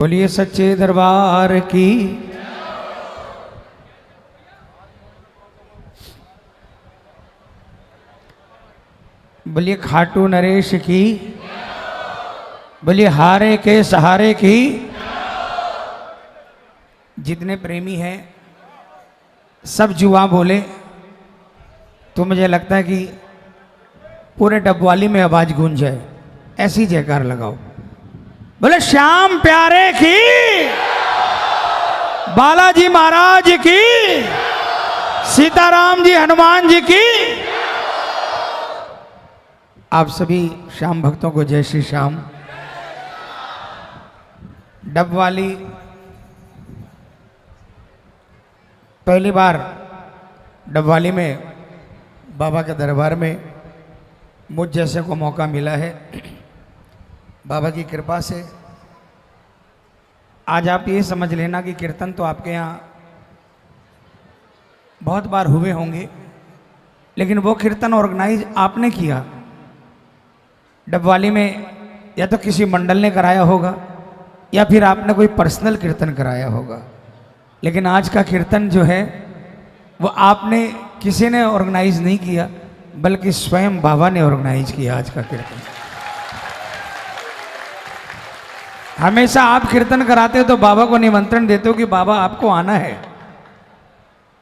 बोलिए सच्चे दरबार की। बोलिए खाटू नरेश की। बोलिए हारे के सहारे की। जितने प्रेमी हैं सब जुआ बोले तो मुझे लगता है कि पूरे डबवाली में आवाज गूंज जाए। ऐसी जयकार लगाओ। बोले श्याम प्यारे की, बालाजी महाराज की, सीताराम जी हनुमान जी की। आप सभी श्याम भक्तों को जय श्री श्याम। डबवाली पहली बार डबवाली में बाबा के दरबार में मुझ जैसे को मौका मिला है बाबा की कृपा से। आज आप ये समझ लेना कि कीर्तन तो आपके यहाँ बहुत बार हुए होंगे, लेकिन वो कीर्तन ऑर्गेनाइज आपने किया डबवाली में, या तो किसी मंडल ने कराया होगा या फिर आपने कोई पर्सनल कीर्तन कराया होगा। लेकिन आज का कीर्तन जो है वो आपने किसी ने ऑर्गेनाइज नहीं किया, बल्कि स्वयं बाबा ने ऑर्गेनाइज किया आज का कीर्तन। हमेशा आप कीर्तन कराते हो तो बाबा को निमंत्रण देते हो कि बाबा आपको आना है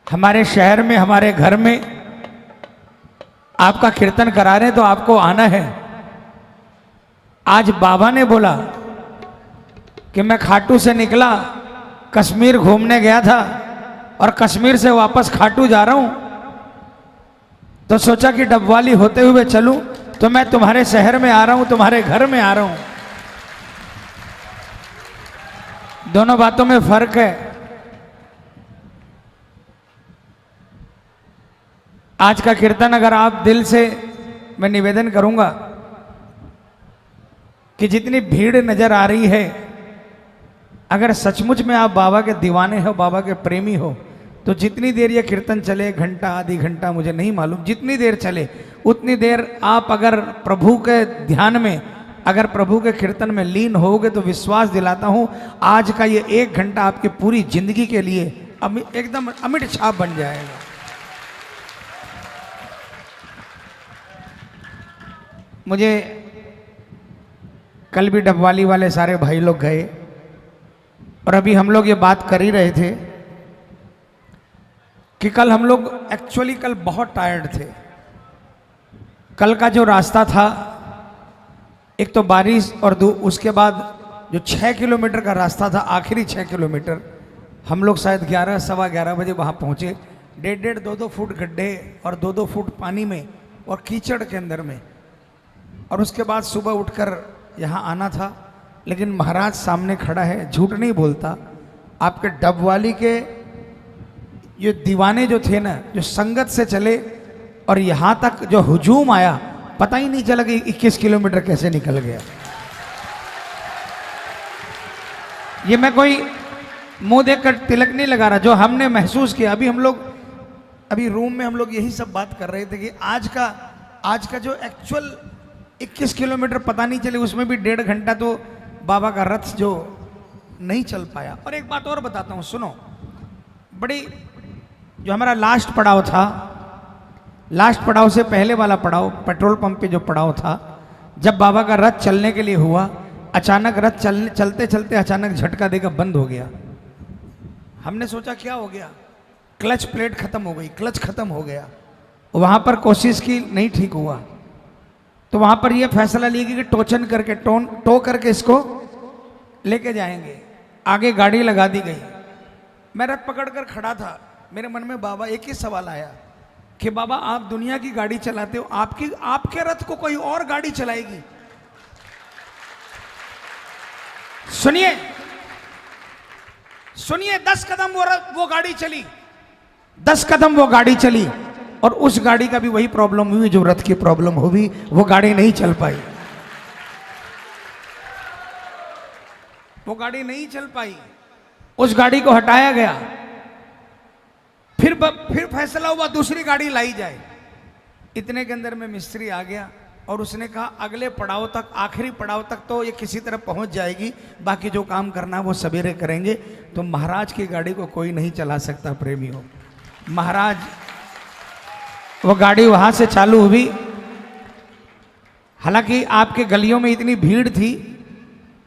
हमारे शहर में, हमारे घर में आपका कीर्तन करा रहे हैं तो आपको आना है। आज बाबा ने बोला कि मैं खाटू से निकला, कश्मीर घूमने गया था और कश्मीर से वापस खाटू जा रहा हूं, तो सोचा कि डबवाली होते हुए चलूं, तो मैं तुम्हारे शहर में आ रहा हूं, तुम्हारे घर में आ रहा हूं। दोनों बातों में फर्क है। आज का कीर्तन अगर आप दिल से, मैं निवेदन करूंगा कि जितनी भीड़ नजर आ रही है, अगर सचमुच में आप बाबा के दीवाने हो, बाबा के प्रेमी हो, तो जितनी देर ये कीर्तन चले, घंटा आधी घंटा मुझे नहीं मालूम, जितनी देर चले उतनी देर आप अगर प्रभु के ध्यान में, अगर प्रभु के कीर्तन में लीन होगे तो विश्वास दिलाता हूं आज का ये 1 घंटा आपकी पूरी जिंदगी के लिए एकदम अमिट छाप बन जाएगा। मुझे कल भी डबवाली वाले सारे भाई लोग गए और अभी हम लोग ये बात कर ही रहे थे कि कल हम लोग एक्चुअली कल बहुत टायर्ड थे। कल का जो रास्ता था, एक तो बारिश और उसके बाद जो 6 किलोमीटर का रास्ता था, आखिरी 6 किलोमीटर हम लोग शायद 11 सवा 11 बजे वहाँ पहुँचे। 1.5 2 फुट गड्ढे और 2 फुट पानी में और कीचड़ के अंदर में, और उसके बाद सुबह उठकर यहाँ आना था। लेकिन महाराज सामने खड़ा है, झूठ नहीं बोलता। आपके डबवाली के ये दीवाने जो थे ना, जो संगत से चले और यहाँ तक जो हुजूम आया, पता ही नहीं चला कि 21 किलोमीटर कैसे निकल गया। ये मैं कोई मुंह देखकर तिलक नहीं लगा रहा, जो हमने महसूस किया। अभी हम लोग अभी रूम में हम लोग यही सब बात कर रहे थे कि आज का जो एक्चुअल 21 किलोमीटर पता नहीं चले, उसमें भी 1.5 घंटा तो बाबा का रथ जो नहीं चल पाया। और एक बात और बताता हूँ, सुनो। बड़ी जो हमारा लास्ट पड़ाव था, लास्ट पड़ाव से पहले वाला पड़ाव, पेट्रोल पंप पे जो पड़ाव था, जब बाबा का रथ चलने के लिए हुआ, अचानक रथ चलते चलते अचानक झटका देकर बंद हो गया। हमने सोचा क्या हो गया, क्लच प्लेट खत्म हो गई, क्लच खत्म हो गया। वहां पर कोशिश की, नहीं ठीक हुआ, तो वहां पर यह फैसला लिया कि टोचन करके टो करके इसको लेके जाएंगे। आगे गाड़ी लगा दी गई। मैं रथ पकड़कर खड़ा था, मेरे मन में बाबा एक ही सवाल आया कि बाबा आप दुनिया की गाड़ी चलाते हो, आपके रथ को कोई और गाड़ी चलाएगी? सुनिए सुनिए, 10 कदम वो गाड़ी चली, 10 कदम वो गाड़ी चली, और उस गाड़ी का भी वही प्रॉब्लम हुई जो रथ की प्रॉब्लम हुई, वो गाड़ी नहीं चल पाई। वो गाड़ी नहीं चल पाई, उस गाड़ी को हटाया गया। फिर फैसला हुआ दूसरी गाड़ी लाई जाए। इतने के अंदर में मिस्त्री आ गया, और उसने कहा अगले पड़ाव तक, आखिरी पड़ाव तक तो ये किसी तरह पहुंच जाएगी, बाकी जो काम करना है वो सवेरे करेंगे। तो महाराज की गाड़ी को कोई नहीं चला सकता प्रेमियों। महाराज वो गाड़ी वहां से चालू हुई। हालांकि आपके गलियों में इतनी भीड़ थी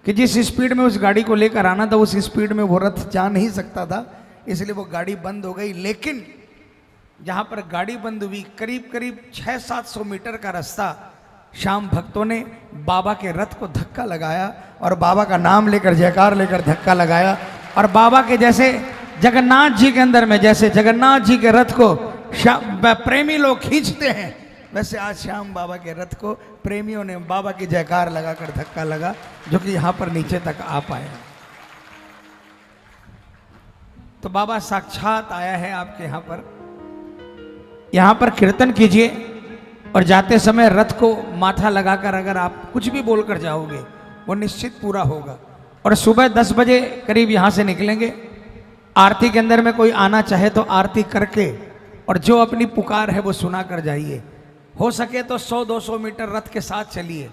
कि जिस स्पीड में उस गाड़ी को लेकर आना था उस स्पीड में वो रथ जा नहीं सकता था, इसलिए वो गाड़ी बंद हो गई। लेकिन जहां पर गाड़ी बंद हुई करीब करीब 600-700 मीटर का रास्ता, शाम भक्तों ने बाबा के रथ को धक्का लगाया और बाबा का नाम लेकर, जयकार लेकर धक्का लगाया। और बाबा के जैसे जगन्नाथ जी के अंदर में जैसे जगन्नाथ जी के रथ को प्रेमी लोग खींचते हैं, वैसे आज श्याम बाबा के रथ को प्रेमियों ने बाबा की जयकार लगाकर धक्का लगा, जो कि यहां पर नीचे तक आ पाए। तो बाबा साक्षात आया है आपके यहां पर। यहां पर कीर्तन कीजिए और जाते समय रथ को माथा लगाकर अगर आप कुछ भी बोलकर जाओगे वो निश्चित पूरा होगा। और सुबह 10 बजे करीब यहां से निकलेंगे। आरती के अंदर में कोई आना चाहे तो आरती करके और जो अपनी पुकार है वो सुना कर जाइए। हो सके तो 100-200 मीटर रथ के साथ चलिए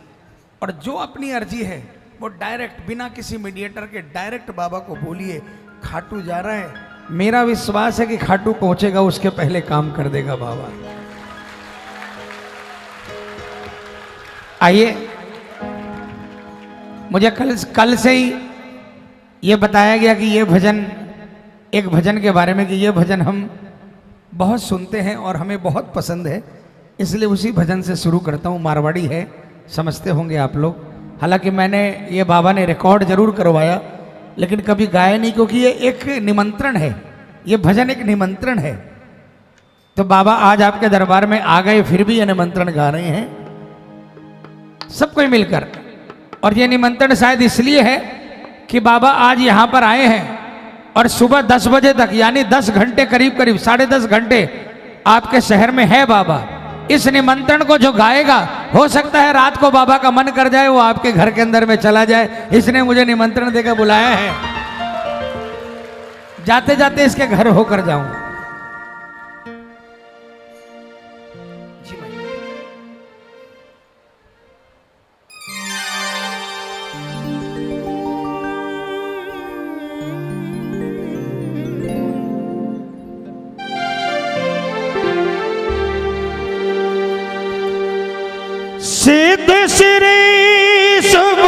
और जो अपनी अर्जी है वो डायरेक्ट बिना किसी मीडिएटर के डायरेक्ट बाबा को बोलिए। खाटू जा रहा है, मेरा विश्वास है कि खाटू पहुंचेगा उसके पहले काम कर देगा बाबा। आइए, मुझे कल से ही ये बताया गया कि ये भजन, एक भजन के बारे में कि ये भजन हम बहुत सुनते हैं और हमें बहुत पसंद है, इसलिए उसी भजन से शुरू करता हूँ। मारवाड़ी है, समझते होंगे आप लोग। हालांकि मैंने ये बाबा ने रिकॉर्ड जरूर करवाया लेकिन कभी गाया नहीं, क्योंकि ये एक निमंत्रण है, ये भजन एक निमंत्रण है। तो बाबा आज आपके दरबार में आ गए, फिर भी ये निमंत्रण गा रहे हैं सब कोई मिलकर। और ये निमंत्रण शायद इसलिए है कि बाबा आज यहाँ पर आए हैं और सुबह 10 बजे तक, यानी 10 घंटे, करीब करीब 10.5 घंटे आपके शहर में है बाबा। इस निमंत्रण को जो गाएगा, हो सकता है रात को बाबा का मन कर जाए वो आपके घर के अंदर में चला जाए। इसने मुझे निमंत्रण देकर बुलाया है, जाते जाते इसके घर होकर जाऊंगा। सिद्ध श्री शुभ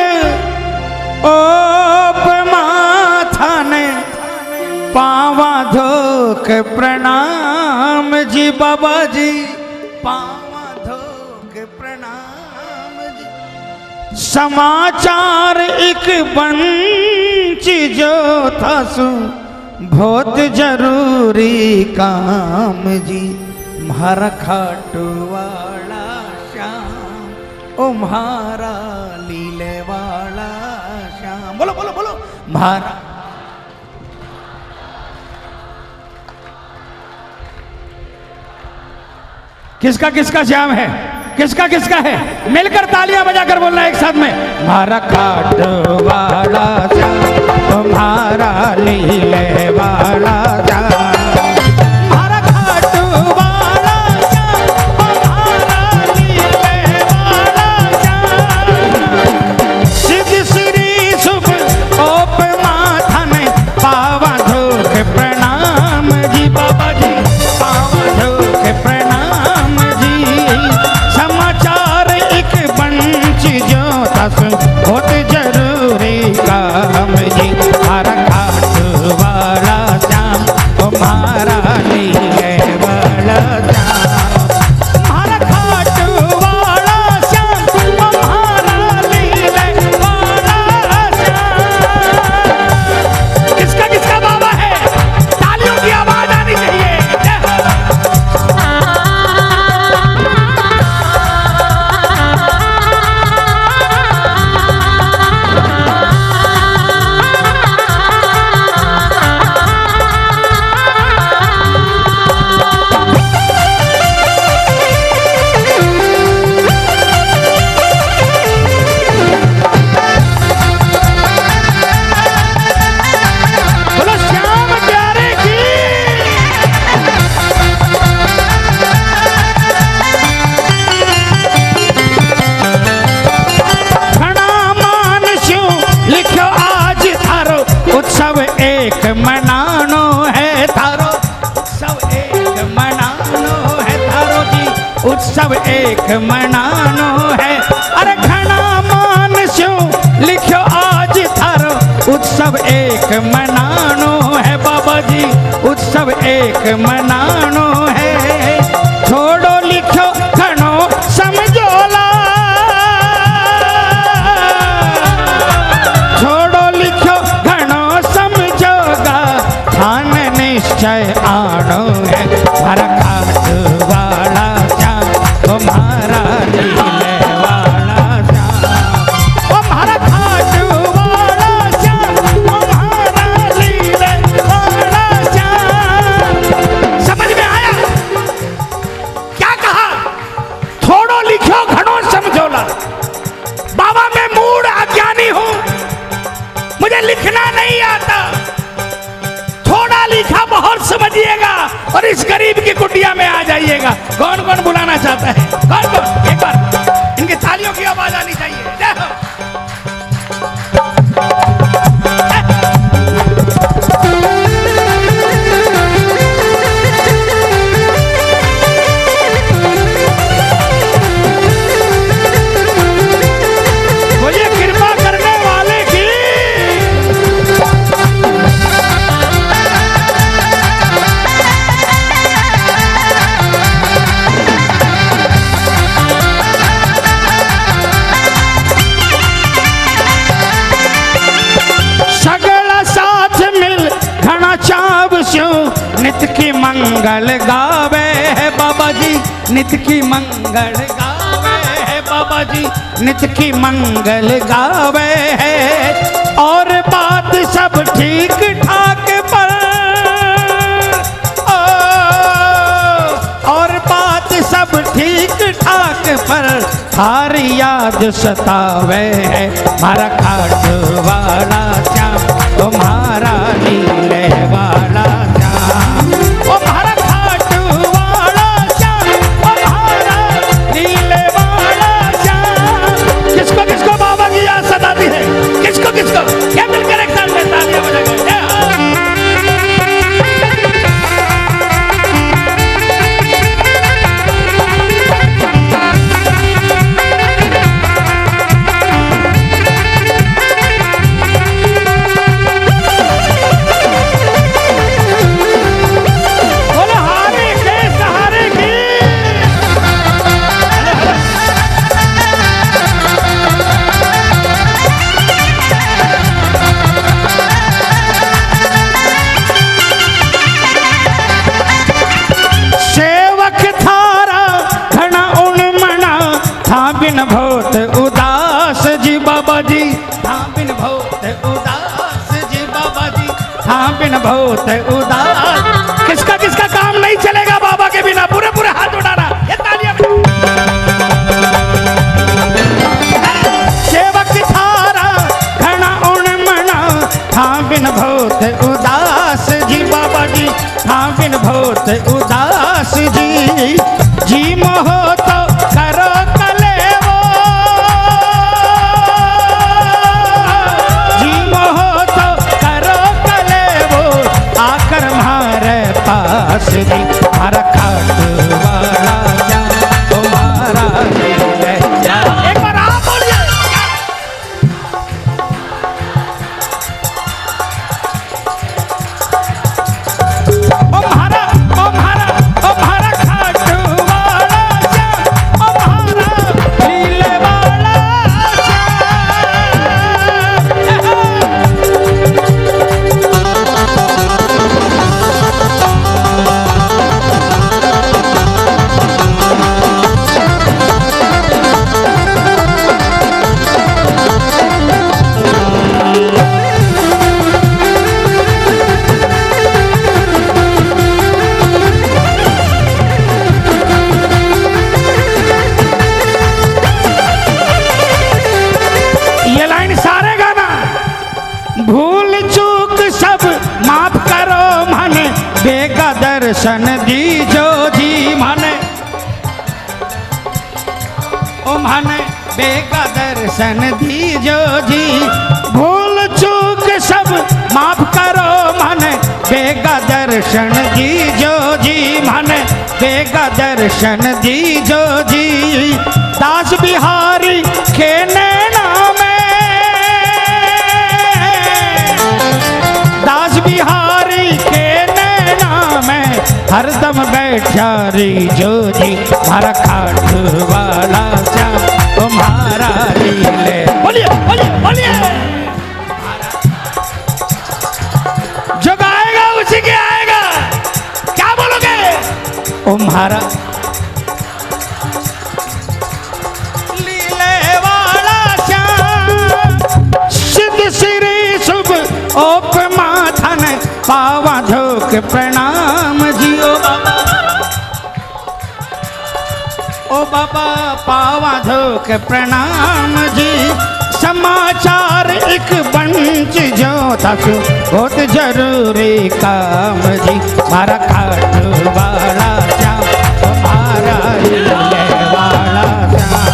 ओप माथाने पावा धोक प्रणाम जी बाबा जी, पावा धोक प्रणाम जी। समाचार एक बंची जो था सु बहुत जरूरी काम जी। म्हारा खाटू वाला श्याम, ओ म्हारा लीले वाला श्याम। बोलो बोलो बोलो, म्हारा। किसका किसका श्याम है, किसका किसका है? मिलकर तालियां बजाकर बोलना एक साथ में। म्हारा खाट वाला श्याम, तुम्हारा लीले वाला श्याम। बहुत जरूरी काम जी। मनानो है। अरे घना मान स्यो लिखो आज थारो उत्सव एक मनानो है बाबा जी, उत्सव एक मनानो है। छोड़ो लिखो घणो समझोला, छोड़ो लिखो घणो समझोगा, ध्यान निश्चय आनो है। हर खाट वाला श्याम तुम्हारा लीले वाला श्याम, तुम्हारा खाट वाला श्याम तुम्हारा लीले वाला श्याम। समझ में आया क्या कहा? छोड़ो लिखो घणो समझोला। बाबा मैं मूड अज्ञानी हूं, मुझे लिखना नहीं आता, थोड़ा लिखा बहुत समझिएगा और इस गरीब की कुटिया में आ जाइएगा। कौन कौन बुलाना चाहता है? कौन कौन? एक बार इनकी तालियों की आवाज आनी चाहिए। जय हो। बोलिए कृपा करने वाले की। सगला साथ मिल घना चाव स्यो नित की मंगल गावे है बाबा जी, नित की मंगल गावे है बाबा जी, नित की मंगल गावे है। और बात सब ठीक ठाक पर और बात सब ठीक ठाक पर हार याद सतावे है। हमारा खाट वाला श्याम तुम्हारा लीले वाला श्याम, तुम्हारा खाट वाला श्याम तुम्हारा लीले वाला श्याम। किसको किसको बाबा की याद सताती है? किसको किसको? क्या मिलकर एक साथ में तालियां बजाएंगे? बहुत उदास जी बाबा जी, हाँ बिन बहुत उदास जी बाबा जी, हाँ बिन बहुत उदास। किसका किसका काम नहीं चलेगा बाबा के बिना? पूरे पूरे हाथ उठाना, ये तालियां। सेवक थारा घना उन मना, हाँ बिन बहुत उदास जी बाबा जी, हाँ बिन बहुत उदास जी। जी मोह तो करो जी, हमारा खाट वाला श्याम तुम्हारा लीले। एक बार आप बोलिए। तुम्हारा खाट वाला श्याम तुम्हारा लीले वाला दर्शन दीजो जी माने, ओ माने बेगा दर्शन दीजो जी। भूल चूक सब माफ करो माने बेगा दर्शन दीजो जी माने बेगा का दर्शन दीजो जी, दास बिहारी के नैना में, दास बिहारी के नैना में हरदम बैठा रीजो जी, मारा खाट वाला श्याम तुम्हारा लीले। बोलिए बोलिए बोलिए, जो गाएगा उसी के आएगा। क्या बोलोगे? ओ महारा लीले वाला श्याम, सिद्ध श्री शुभ ओप माथन पावा धोक प्रणाम जी। ओ बाबा पावा धोक प्रणाम जी, समाचार एक बंच जो तक बहुत जरूरी काम जी, मारा खाट वाला श्याम तुम्हारा लीले वाला श्याम,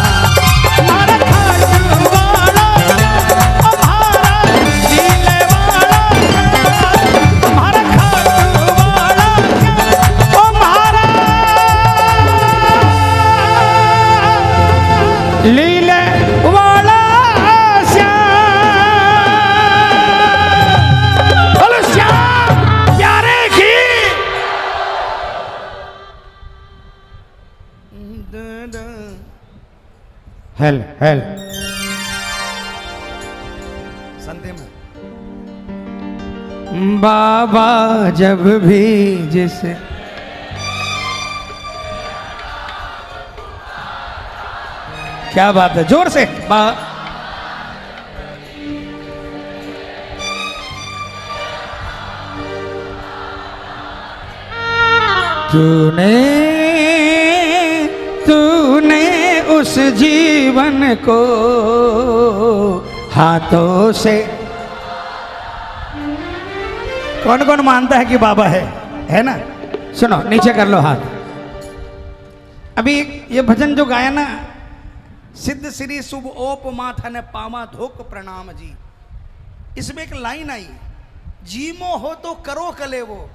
मारा खाट वाला श्याम तुम्हारा लीले वाला श्याम, मारा खाट वाला श्याम तुम्हारा लीले वाला हेल हेल संधि में बाबा जब भी जिसे क्या बात है, जोर से तूने तूने उस जीवन को हाथों से। कौन कौन मानता है कि बाबा है ना? सुनो, नीचे कर लो हाथ। अभी ये भजन जो गाया ना, सिद्ध श्री शुभ ओप माथन पामा धोक प्रणाम जी, इसमें एक लाइन आई, जीमो हो तो करो कलेवो,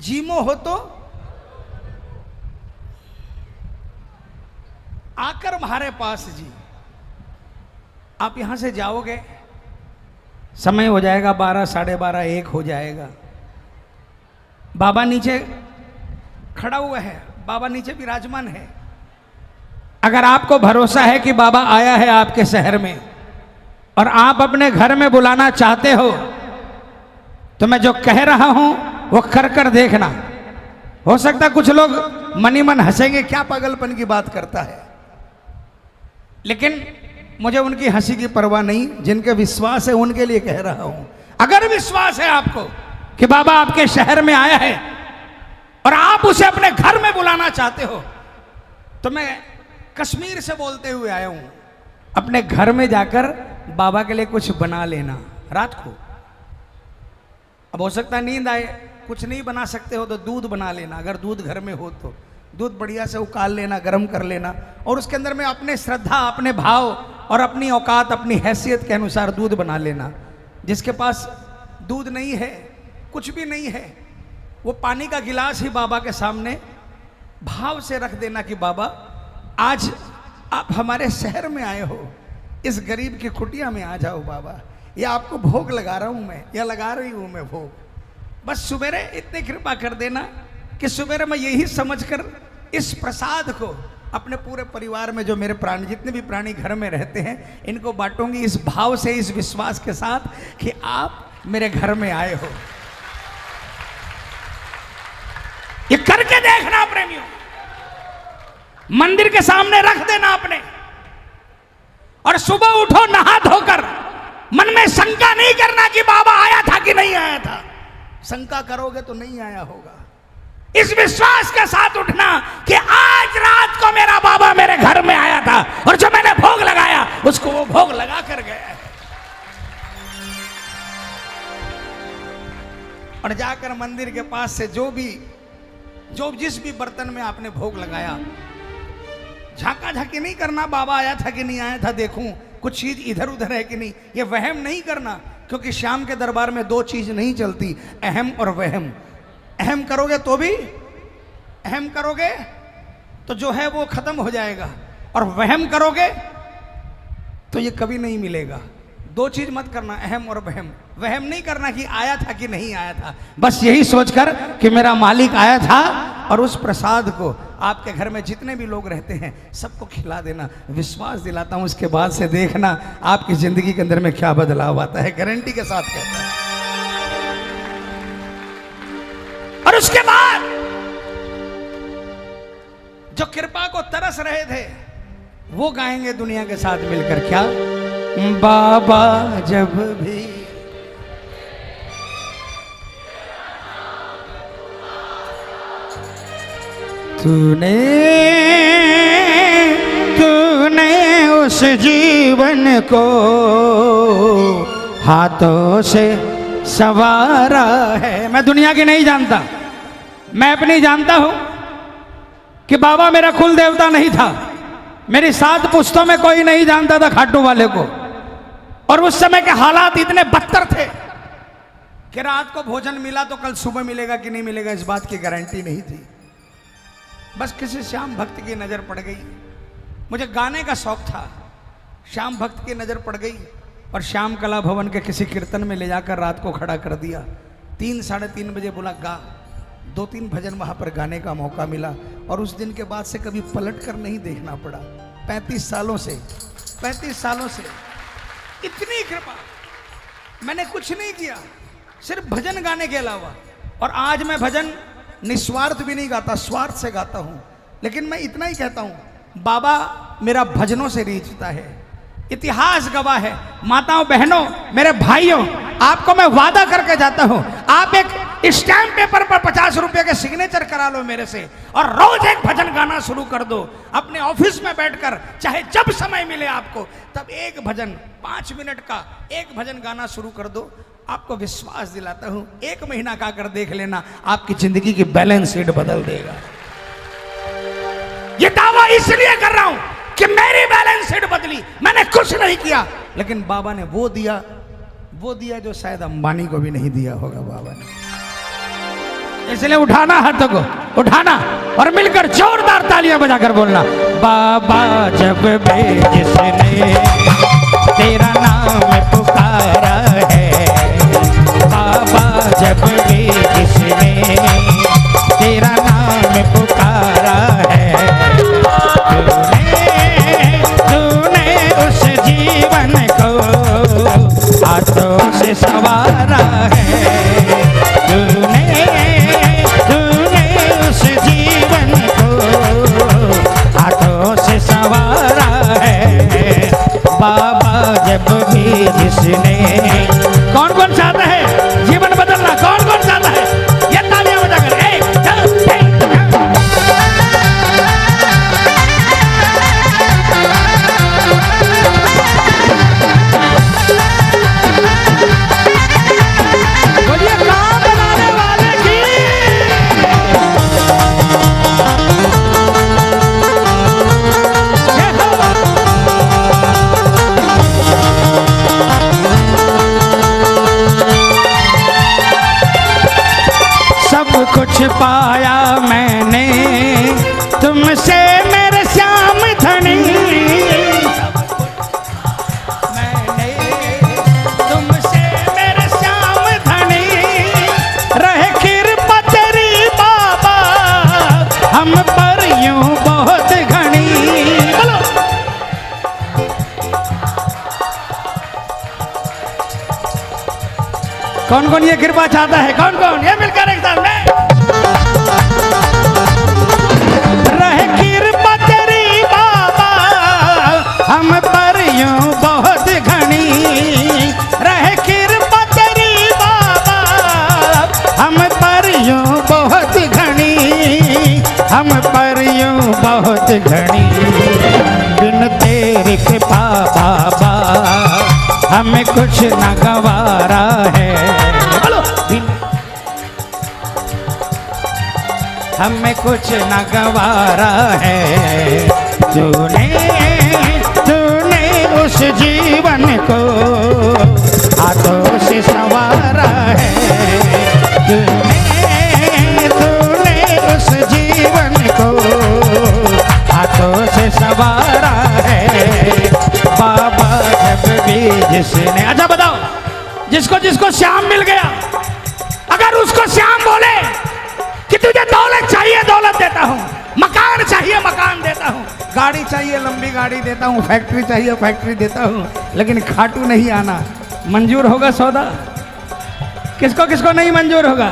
जीमो हो तो आकर हमारे पास जी। आप यहां से जाओगे, समय हो जाएगा 12, 12:30, 1 हो जाएगा। बाबा नीचे खड़ा हुआ है, बाबा नीचे विराजमान है। अगर आपको भरोसा है कि बाबा आया है आपके शहर में और आप अपने घर में बुलाना चाहते हो, तो मैं जो कह रहा हूं वो कर कर देखना। हो सकता कुछ लोग मनी मन हंसेंगे, क्या पागलपन की बात करता है, लेकिन मुझे उनकी हंसी की परवाह नहीं। जिनके विश्वास है उनके लिए कह रहा हूं। अगर विश्वास है आपको कि बाबा आपके शहर में आया है और आप उसे अपने घर में बुलाना चाहते हो, तो मैं कश्मीर से बोलते हुए आया हूं। अपने घर में जाकर बाबा के लिए कुछ बना लेना रात को। अब हो सकता है नींद आए, कुछ नहीं बना सकते हो तो दूध बना लेना, अगर दूध घर में हो तो दूध बढ़िया से उकाल लेना, गर्म कर लेना, और उसके अंदर में अपने श्रद्धा, अपने भाव और अपनी औकात, अपनी हैसियत के अनुसार दूध बना लेना। जिसके पास दूध नहीं है, कुछ भी नहीं है, वो पानी का गिलास ही बाबा के सामने भाव से रख देना कि बाबा आज आप हमारे शहर में आए हो, इस गरीब की कुटिया में आ जाओ बाबा, या आपको भोग लगा रहा हूं मैं, या लगा रही हूं मैं भोग। बस सुबेरे इतनी कृपा कर देना कि सुबेरे मैं यही समझकर इस प्रसाद को अपने पूरे परिवार में, जो मेरे प्राणी, जितने भी प्राणी घर में रहते हैं, इनको बांटूंगी इस भाव से, इस विश्वास के साथ कि आप मेरे घर में आए हो। ये करके देखना प्रेमियों, मंदिर के सामने रख देना अपने, और सुबह उठो नहा धोकर, मन में शंका नहीं करना कि बाबा आया था कि नहीं आया था। शंका करोगे तो नहीं आया होगा। इस विश्वास के साथ उठना कि आज रात को मेरा बाबा मेरे घर में आया था और जो मैंने भोग लगाया उसको वो भोग लगा कर गया है। और जाकर मंदिर के पास से जो जिस भी बर्तन में आपने भोग लगाया, झांका झांकी नहीं करना बाबा आया था कि नहीं आया था, देखूं कुछ चीज इधर उधर है कि नहीं, ये वहम नहीं करना, क्योंकि श्याम के दरबार में दो चीज नहीं चलती, अहम और वहम। अहम करोगे तो भी अहम करोगे तो जो है वो खत्म हो जाएगा, और वहम करोगे तो ये कभी नहीं मिलेगा। दो चीज मत करना, अहम और वहम। वहम नहीं करना कि आया था कि नहीं आया था, बस यही सोचकर कि मेरा मालिक आया था, और उस प्रसाद को आपके घर में जितने भी लोग रहते हैं सबको खिला देना। विश्वास दिलाता हूं, उसके बाद से देखना आपकी जिंदगी के अंदर में क्या बदलाव आता है, गारंटी के साथ कहता है। और उसके बाद जो कृपा को तरस रहे थे वो गाएंगे दुनिया के साथ मिलकर, क्या? बाबा जब भी तूने उस जीवन को हाथों से संवारा है। मैं दुनिया की नहीं जानता, मैं अपनी जानता हूं कि बाबा मेरा कुल देवता नहीं था। मेरी 7 पुश्तों में कोई नहीं जानता था खाटू वाले को, और उस समय के हालात इतने बदतर थे कि रात को भोजन मिला तो कल सुबह मिलेगा कि नहीं मिलेगा इस बात की गारंटी नहीं थी। बस किसी श्याम भक्त की नजर पड़ गई, मुझे गाने का शौक था, श्याम भक्त की नजर पड़ गई और श्याम कला भवन के किसी कीर्तन में ले जाकर रात को खड़ा कर दिया। 3 साढ़े 3 बजे बोला गा। 2-3 भजन वहां पर गाने का मौका मिला, और उस दिन के बाद से कभी पलट कर नहीं देखना पड़ा। 35 सालों से इतनी कृपा, मैंने कुछ नहीं किया सिर्फ भजन गाने के अलावा। और आज मैं भजन निस्वार्थ भी नहीं गाता, स्वार्थ से गाता हूं। लेकिन मैं इतना ही कहता हूं, बाबा मेरा भजनों से रीझता है। इतिहास गवाह है, माताओं बहनों मेरे भाइयों, आपको मैं वादा करके जाता हूं, आप एक स्टैम्प पेपर पर 50 रुपए के सिग्नेचर करा लो मेरे से, और रोज एक भजन गाना शुरू कर दो। अपने ऑफिस में बैठकर चाहे जब समय मिले आपको, तब एक भजन 5 मिनट का एक भजन गाना शुरू कर दो। आपको विश्वास दिलाता हूं, 1 महीना का कर देख लेना, आपकी जिंदगी की बैलेंस शीट बदल देगा। ये दावा इसलिए कर रहा हूं कि मेरी बैलेंस शीट बदली, मैंने कुछ नहीं किया, लेकिन बाबा ने वो दिया जो शायद अंबानी को भी नहीं दिया होगा बाबा ने। इसलिए उठाना हाथों को, उठाना और मिलकर जोरदार तालियां बजाकर बोलना, बाबा जब भी जिसने तेरा नाम पुकारा है, बाबा जब भी जिसने तेरा नाम पुकारा है, तूने उस जीवन को हाथों से संवारा है, तूने उस जीवन को हाथों से संवारा है। बाबा जब भी जिसने, कौन कौन चाहता है जीवन बदलना, कौन कौन चाहता है? ये तालियां बजाकर 1 2 3। बोलिए काम बनाने वाले की। सब कुछ पाया मैंने तुमसे मेरे श्याम धनी, मैंने तुमसे मेरे श्याम धनी, रहे कृपा तेरी बाबा हम पर यूं बहुत घनी। बोलो कौन कौन ये कृपा चाहता है, कौन कौन? ये मिलकर एक साथ में, रहे कृपा तेरी बाबा हम पर यूं बहुत घनी, रहे कृपा तेरी बाबा हम पर यूं बहुत घनी, हम पर यूं बहुत घनी, बिन तेरी कृपा बाबा हमें कुछ न गवारा है। बोलो हमें कुछ न गवारा है, तूने उस जीवन को हाथों से संवारा है, तूने उस जीवन जिसने, अच्छा बताओ, जिसको जिसको श्याम मिल गया, अगर उसको श्याम बोले कि तुझे दौलत चाहिए दौलत देता हूं, मकान चाहिए मकान देता हूं, गाड़ी चाहिए लंबी गाड़ी देता हूँ, फैक्ट्री चाहिए फैक्ट्री देता हूँ, लेकिन खाटू नहीं आना, मंजूर होगा सौदा? किसको किसको नहीं मंजूर होगा?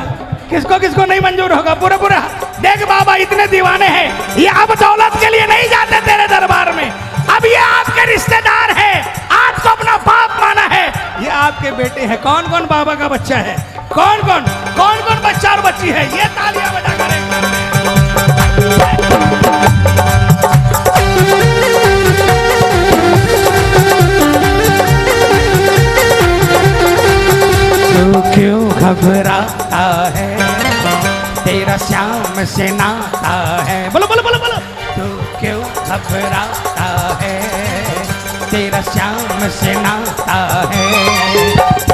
किसको किसको नहीं मंजूर होगा? पूरा पूरा देख बाबा इतने दीवाने हैं, ये अब दौलत के लिए नहीं जाते तेरे दरबार में, अब ये आपके रिश्तेदार हैं, आपको अपना बाप माना है, ये आपके बेटे हैं। कौन कौन बाबा का बच्चा है? कौन कौन बच्चा और बच्ची है? ये तालियां बजा कर एक बार। तू क्यों घबराता है, तेरा श्याम से नाता है, बोलो बोलो बोलो बोलो, तू क्यों घबराता है, तेरा श्याम से नाता है,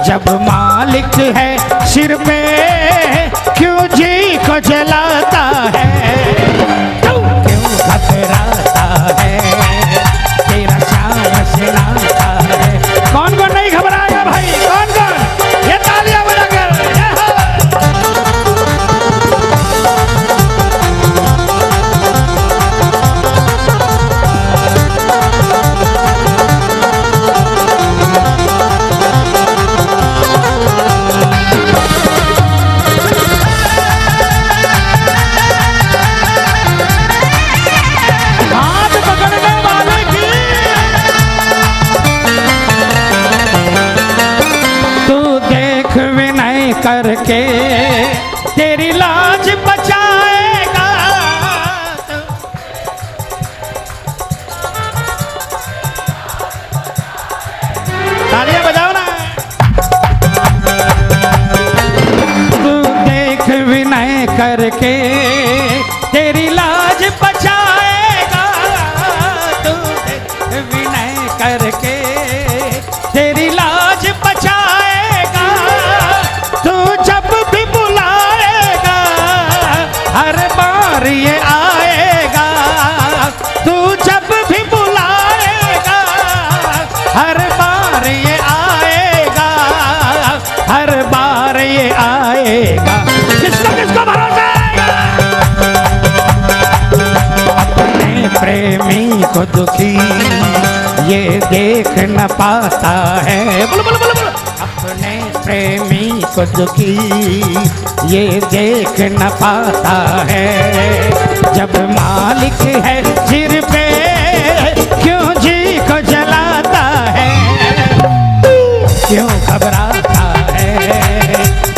जब मालिक है सिर पे क्यों जी को जलाता है, तू क्यों घबराता है, तेरा श्याम से नाता है। कौन कौन नहीं घबराया भाई? कौन कौन? ये तालियां बजाकर। हाथ पकड़ने वाले की तू देख विनय करके तेरी लाज बचाएगा, तालियां बजाओ ना। तू देख विनय करके तेरी लाज बचाएगा, तू देख विनय करके तेरी लाज बचाएगा, तू जब भी बुलाएगा हर बार ये आएगा, तू जब भी बुलाएगा हर बार ये आएगा, हर बार ये आएगा। किसको किसको भरोसा है? अपने प्रेमी को दुखी ये देख न पाता है, बोलो बोलो बोलो बोलो, अपने प्रेमी को दुखी ये देख न पाता है, जब मालिक है सिर पे क्यों जी को जलाता है, क्यों घबराता है,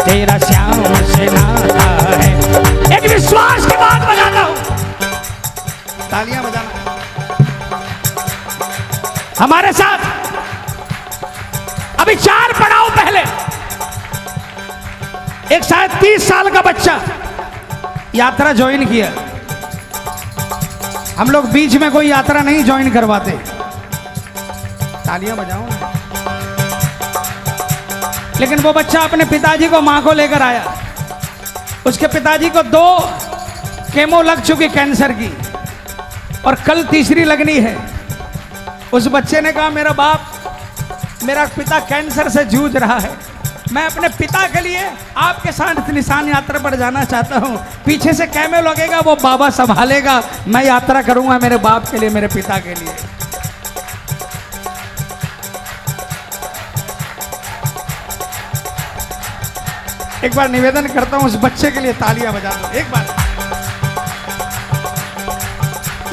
तेरा श्याम से नाता है। एक विश्वास की बात बताता हूं, तालियां बजाना। हमारे साथ अभी 4 पड़ाव पहले एक शायद 30 साल का बच्चा यात्रा ज्वाइन किया। हम लोग बीच में कोई यात्रा नहीं ज्वाइन करवाते। तालियां बजाओ। लेकिन वो बच्चा अपने पिताजी को मां को लेकर आया। उसके पिताजी को 2 केमो लग चुकी कैंसर की और कल तीसरी लगनी है। उस बच्चे ने कहा मेरा पिता कैंसर से जूझ रहा है, मैं अपने पिता के लिए आपके साथ निशान यात्रा पर जाना चाहता हूँ। पीछे से कैमो लगेगा, वो बाबा संभालेगा, मैं यात्रा करूंगा मेरे बाप के लिए, मेरे पिता के लिए। एक बार निवेदन करता हूं, उस बच्चे के लिए तालियां बजा दो एक बार।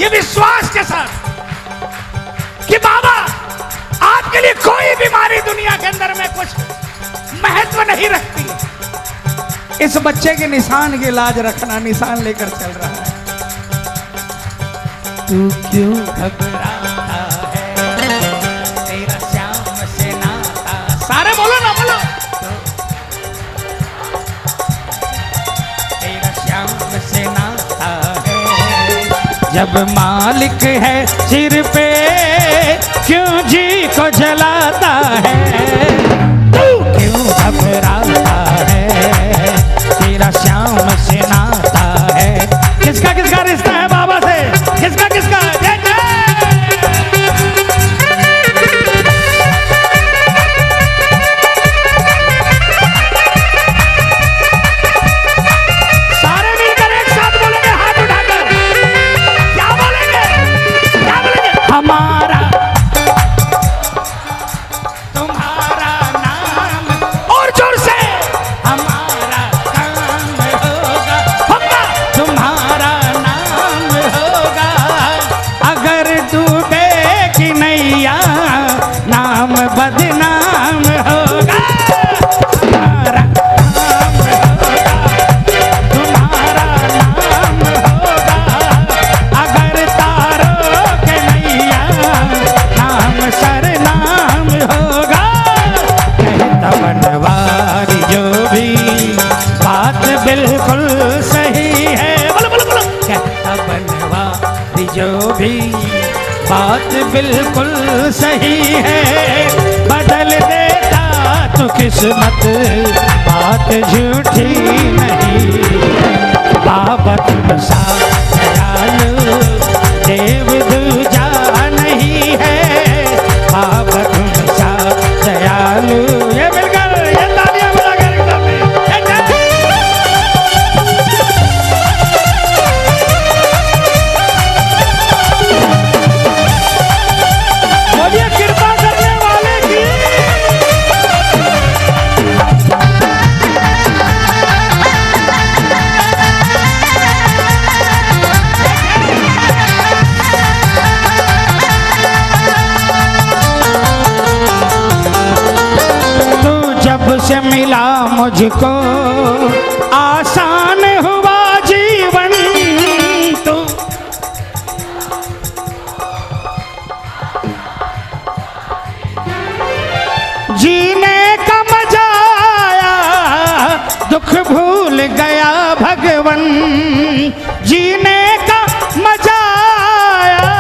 ये विश्वास के साथ कि बाबा आपके लिए कोई बीमारी दुनिया के अंदर में कुछ महत्व नहीं रखती। इस बच्चे के निशान की लाज रखना, निशान लेकर चल रहा है। तू क्यों घबराता है, तेरा श्याम से नाता। सारे बोलो ना, बोलो। तेरा श्याम से नाता है, जब मालिक है सिर पे क्यों जी को जलाता है, तू क्यों घबराता है, तेरा श्याम से नाता है। किसका किसका रिश्ता है बाबा से, किसका किसका? जय जय। जो भी बात बिल्कुल सही है, बदल देता तो किस्मत, बात झूठी नहीं। बाबा तुम सा दयालु देव दूजा नहीं है, बाबा तुम सा दयालु। ये मिलकर ये तालियां बजाकर एकदम बोलिए कृपा करने वाले की। तू जब से मिला मुझको आसान हुआ जीवन, तू जीने का मजा आया, दुख भूल गया भगवन, जीने का मजा आया,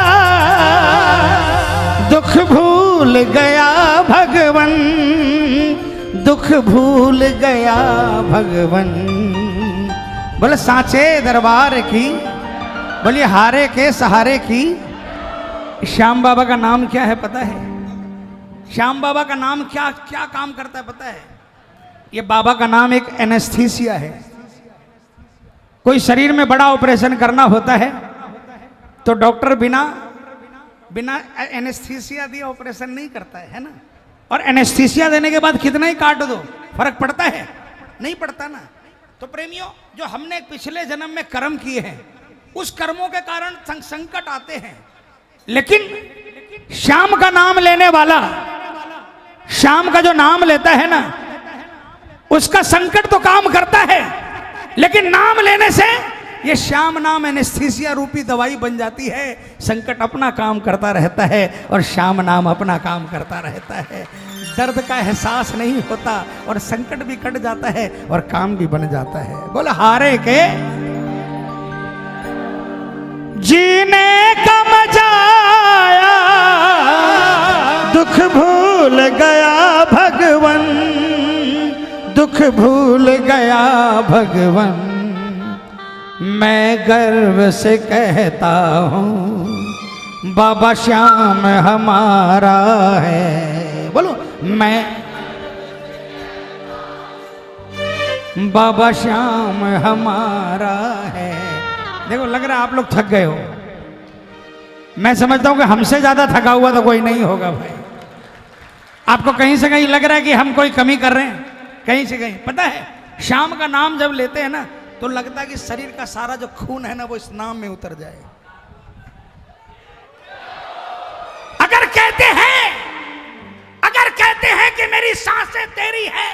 दुख भूल गया भगवन, दुख भूल गया भगवन। बोले सांचे दरबार की, बोलिए हारे के सहारे की। श्याम बाबा का नाम क्या है पता है? श्याम बाबा का नाम क्या क्या काम करता है पता है? ये बाबा का नाम एक एनेस्थीसिया है। कोई शरीर में बड़ा ऑपरेशन करना होता है तो डॉक्टर बिना एनेस्थीसिया दिए ऑपरेशन नहीं करता है ना। और एनेस्थीसिया देने के बाद कितना ही काट दो फर्क पड़ता है? नहीं पड़ता ना। तो प्रेमियों, जो हमने पिछले जन्म में कर्म किए हैं उस कर्मों के कारण संकट आते हैं, लेकिन श्याम का नाम लेने वाला, श्याम का जो नाम लेता है ना, उसका संकट तो काम करता है, लेकिन नाम लेने से ये श्याम नाम एनेस्थीसिया रूपी दवाई बन जाती है। संकट अपना काम करता रहता है और श्याम नाम अपना काम करता रहता है। दर्द का एहसास नहीं होता और संकट भी कट जाता है और काम भी बन जाता है। बोला हारे के जीने का मजा आया, दुख भूल गया भगवन, दुख भूल गया भगवन। मैं गर्व से कहता हूँ बाबा श्याम हमारा है। बोलो मैं बाबा श्याम हमारा है। देखो लग रहा है आप लोग थक गए हो। मैं समझता हूं कि हमसे ज्यादा थका हुआ तो कोई नहीं होगा भाई। आपको कहीं से कहीं लग रहा है कि हम कोई कमी कर रहे हैं, कहीं से कहीं। पता है श्याम का नाम जब लेते हैं ना तो लगता है कि शरीर का सारा जो खून है ना वो इस नाम में उतर जाए। अगर कहते हैं कि मेरी सांसें तेरी है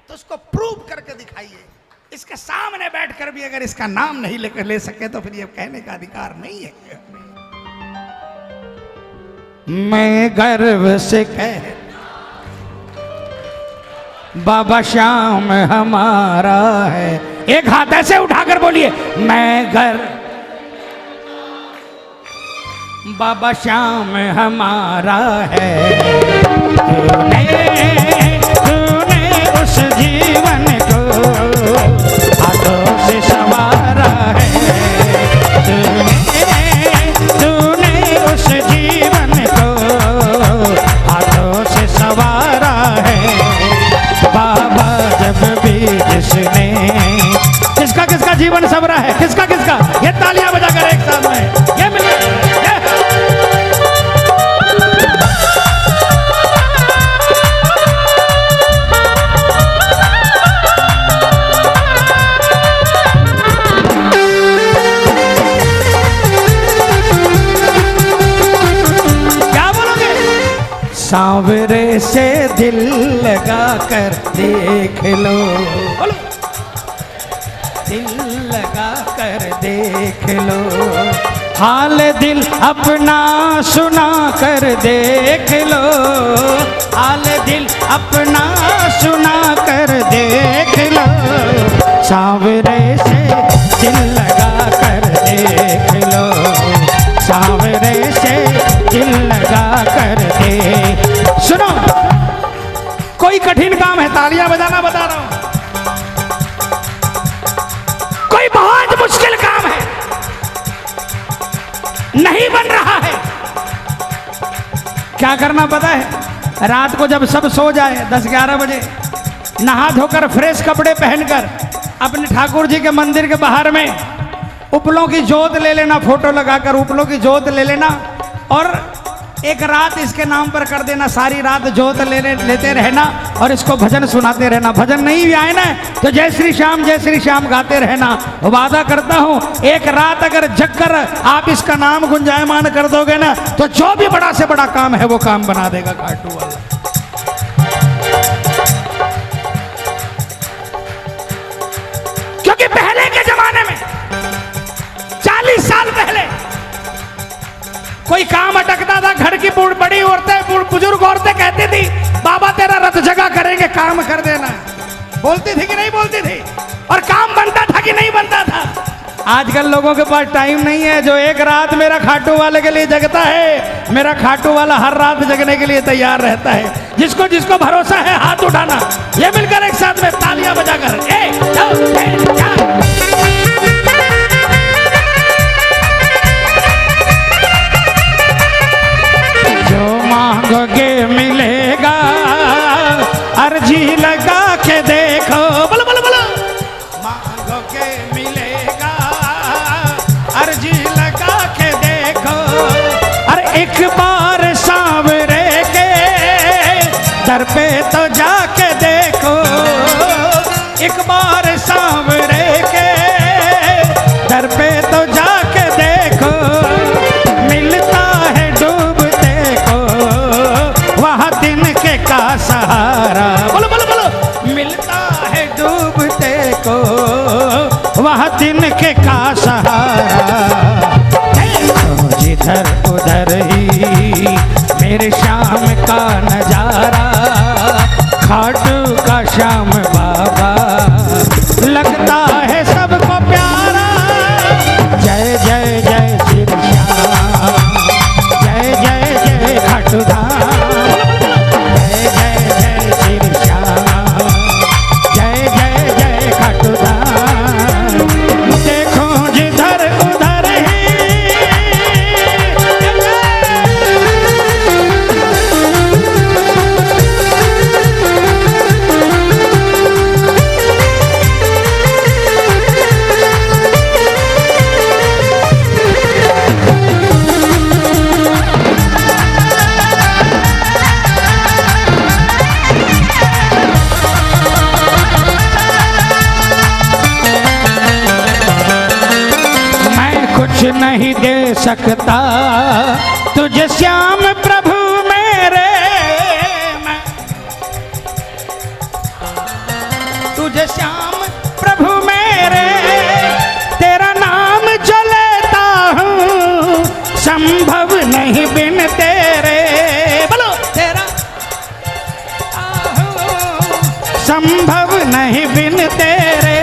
तो उसको प्रूव करके दिखाइए। इसके सामने बैठकर भी अगर इसका नाम नहीं ले सके तो फिर ये कहने का अधिकार नहीं है। मैं गर्व से कह बाबा श्याम हमारा है। एक हाथ ऐसे उठाकर बोलिए मैं गर्व बाबा श्याम हमारा है। तूने उस जीवन को हाथों से संवारा है। तूने उस जीवन को हाथों से संवारा है। बाबा जब भी जिसने किसका किसका जीवन संवरा है, किसका किसका, ये तालियां बजाकर एक साथ में ये मिल सांवरे से दिल लगा कर देख लो। बोलो दिल लगा कर देख लो। हाल दिल अपना सुना कर देख लो। हाल दिल अपना सुना कर देख लो। सांवरे से दिल लगा कर देख लो। नहीं बन रहा है। क्या करना पता है? रात को जब सब सो जाए 10-11 बजे, नहा धोकर फ्रेश कपड़े पहनकर अपने ठाकुर जी के मंदिर के बाहर में उपलों की जोत ले लेना, फोटो लगाकर उपलों की जोत ले लेना और एक रात इसके नाम पर कर देना। सारी रात जोत लेते रहना और इसको भजन सुनाते रहना। भजन नहीं भी आए ना तो जय श्री श्याम गाते रहना। वादा करता हूं एक रात अगर जगकर आप इसका नाम गुंजायमान कर दोगे ना तो जो भी बड़ा से बड़ा काम है वो काम बना देगा खाटू वाला। क्योंकि पहले के जमाने में 40 साल पहले कोई काम अटकता था, घर की बड़ी औरतें, बुजुर्ग औरतें कहती थी बाबा तेरा रथ जगा करेंगे, काम कर देना। बोलती थी कि नहीं बोलती थी? और काम बनता था कि नहीं बनता था? आजकल लोगों के पास टाइम नहीं है। जो एक रात मेरा खाटू वाले के लिए जगता है, मेरा खाटू वाला हर रात जगने के लिए तैयार रहता है। जिसको जिसको भरोसा है हाथ उठाना, ये मिलकर एक साथ में तालियां बजाकर 1 2 3 4। जो मांगोगे मिलेगा, अर्जी लगा के देखो। बोलो बोलो बोलो। मांगोगे मिलेगा, अर्जी लगा के देखो। अरे एक बार सांवरे के दर पे तो जाके देखो। एक बार सांवरे के दर पे तो जाके देखो। मिलता है डूबते को वहाँ तिनके का सहारा। बोलो बोलो बोलो। मिलता है डूबते को वहाँ तिनके का सहारा। देखो जिधर उधर ही मेरे श्याम का नजारा। खाटू का श्याम बाबा लगता है सबको प्यारा। जय जय जय श्री श्याम, जय जय जय खाटू धाम। जय जय जय श्री श्याम, जय जय जय खाटू धाम। देखो जिधर उधर ही नहीं दे सकता तुझे श्याम प्रभु मेरे। मैं तुझे श्याम प्रभु मेरे, तेरा नाम जो लेता हूँ संभव नहीं बिन तेरे। बोलो तेरा संभव नहीं बिन तेरे,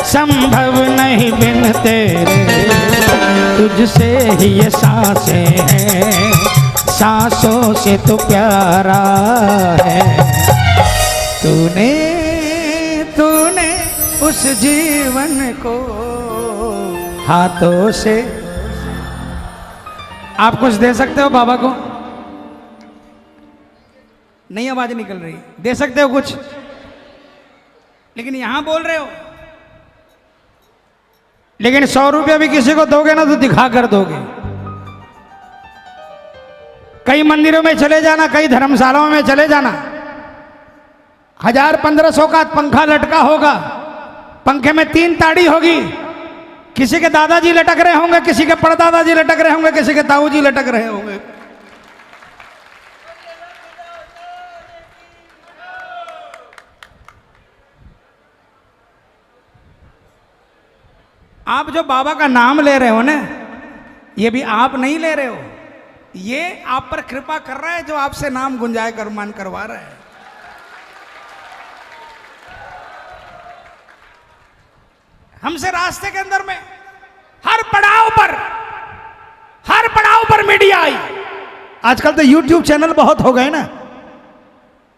संभव नहीं बिन तेरे। तुझसे ही ये सांसें हैं, सांसों से तो प्यारा है। तूने तूने उस जीवन को हाथों से। आप कुछ दे सकते हो बाबा को? नहीं आवाज निकल रही। दे सकते हो कुछ? लेकिन यहां बोल रहे हो। लेकिन 100 रुपया भी किसी को दोगे ना तो दिखा कर दोगे। कई मंदिरों में चले जाना, कई धर्मशालाओं में चले जाना, 1000-1500 का पंखा लटका होगा। पंखे में 3 ताड़ी होगी। किसी के दादाजी लटक रहे होंगे, किसी के परदादाजी लटक रहे होंगे, किसी के ताऊजी लटक रहे होंगे। आप जो बाबा का नाम ले रहे हो ना, ये भी आप नहीं ले रहे हो, ये आप पर कृपा कर रहा है जो आपसे नाम गुंजाय मान करवा रहा है। हमसे रास्ते के अंदर में हर पड़ाव पर मीडिया आई। आजकल तो YouTube चैनल बहुत हो गए ना,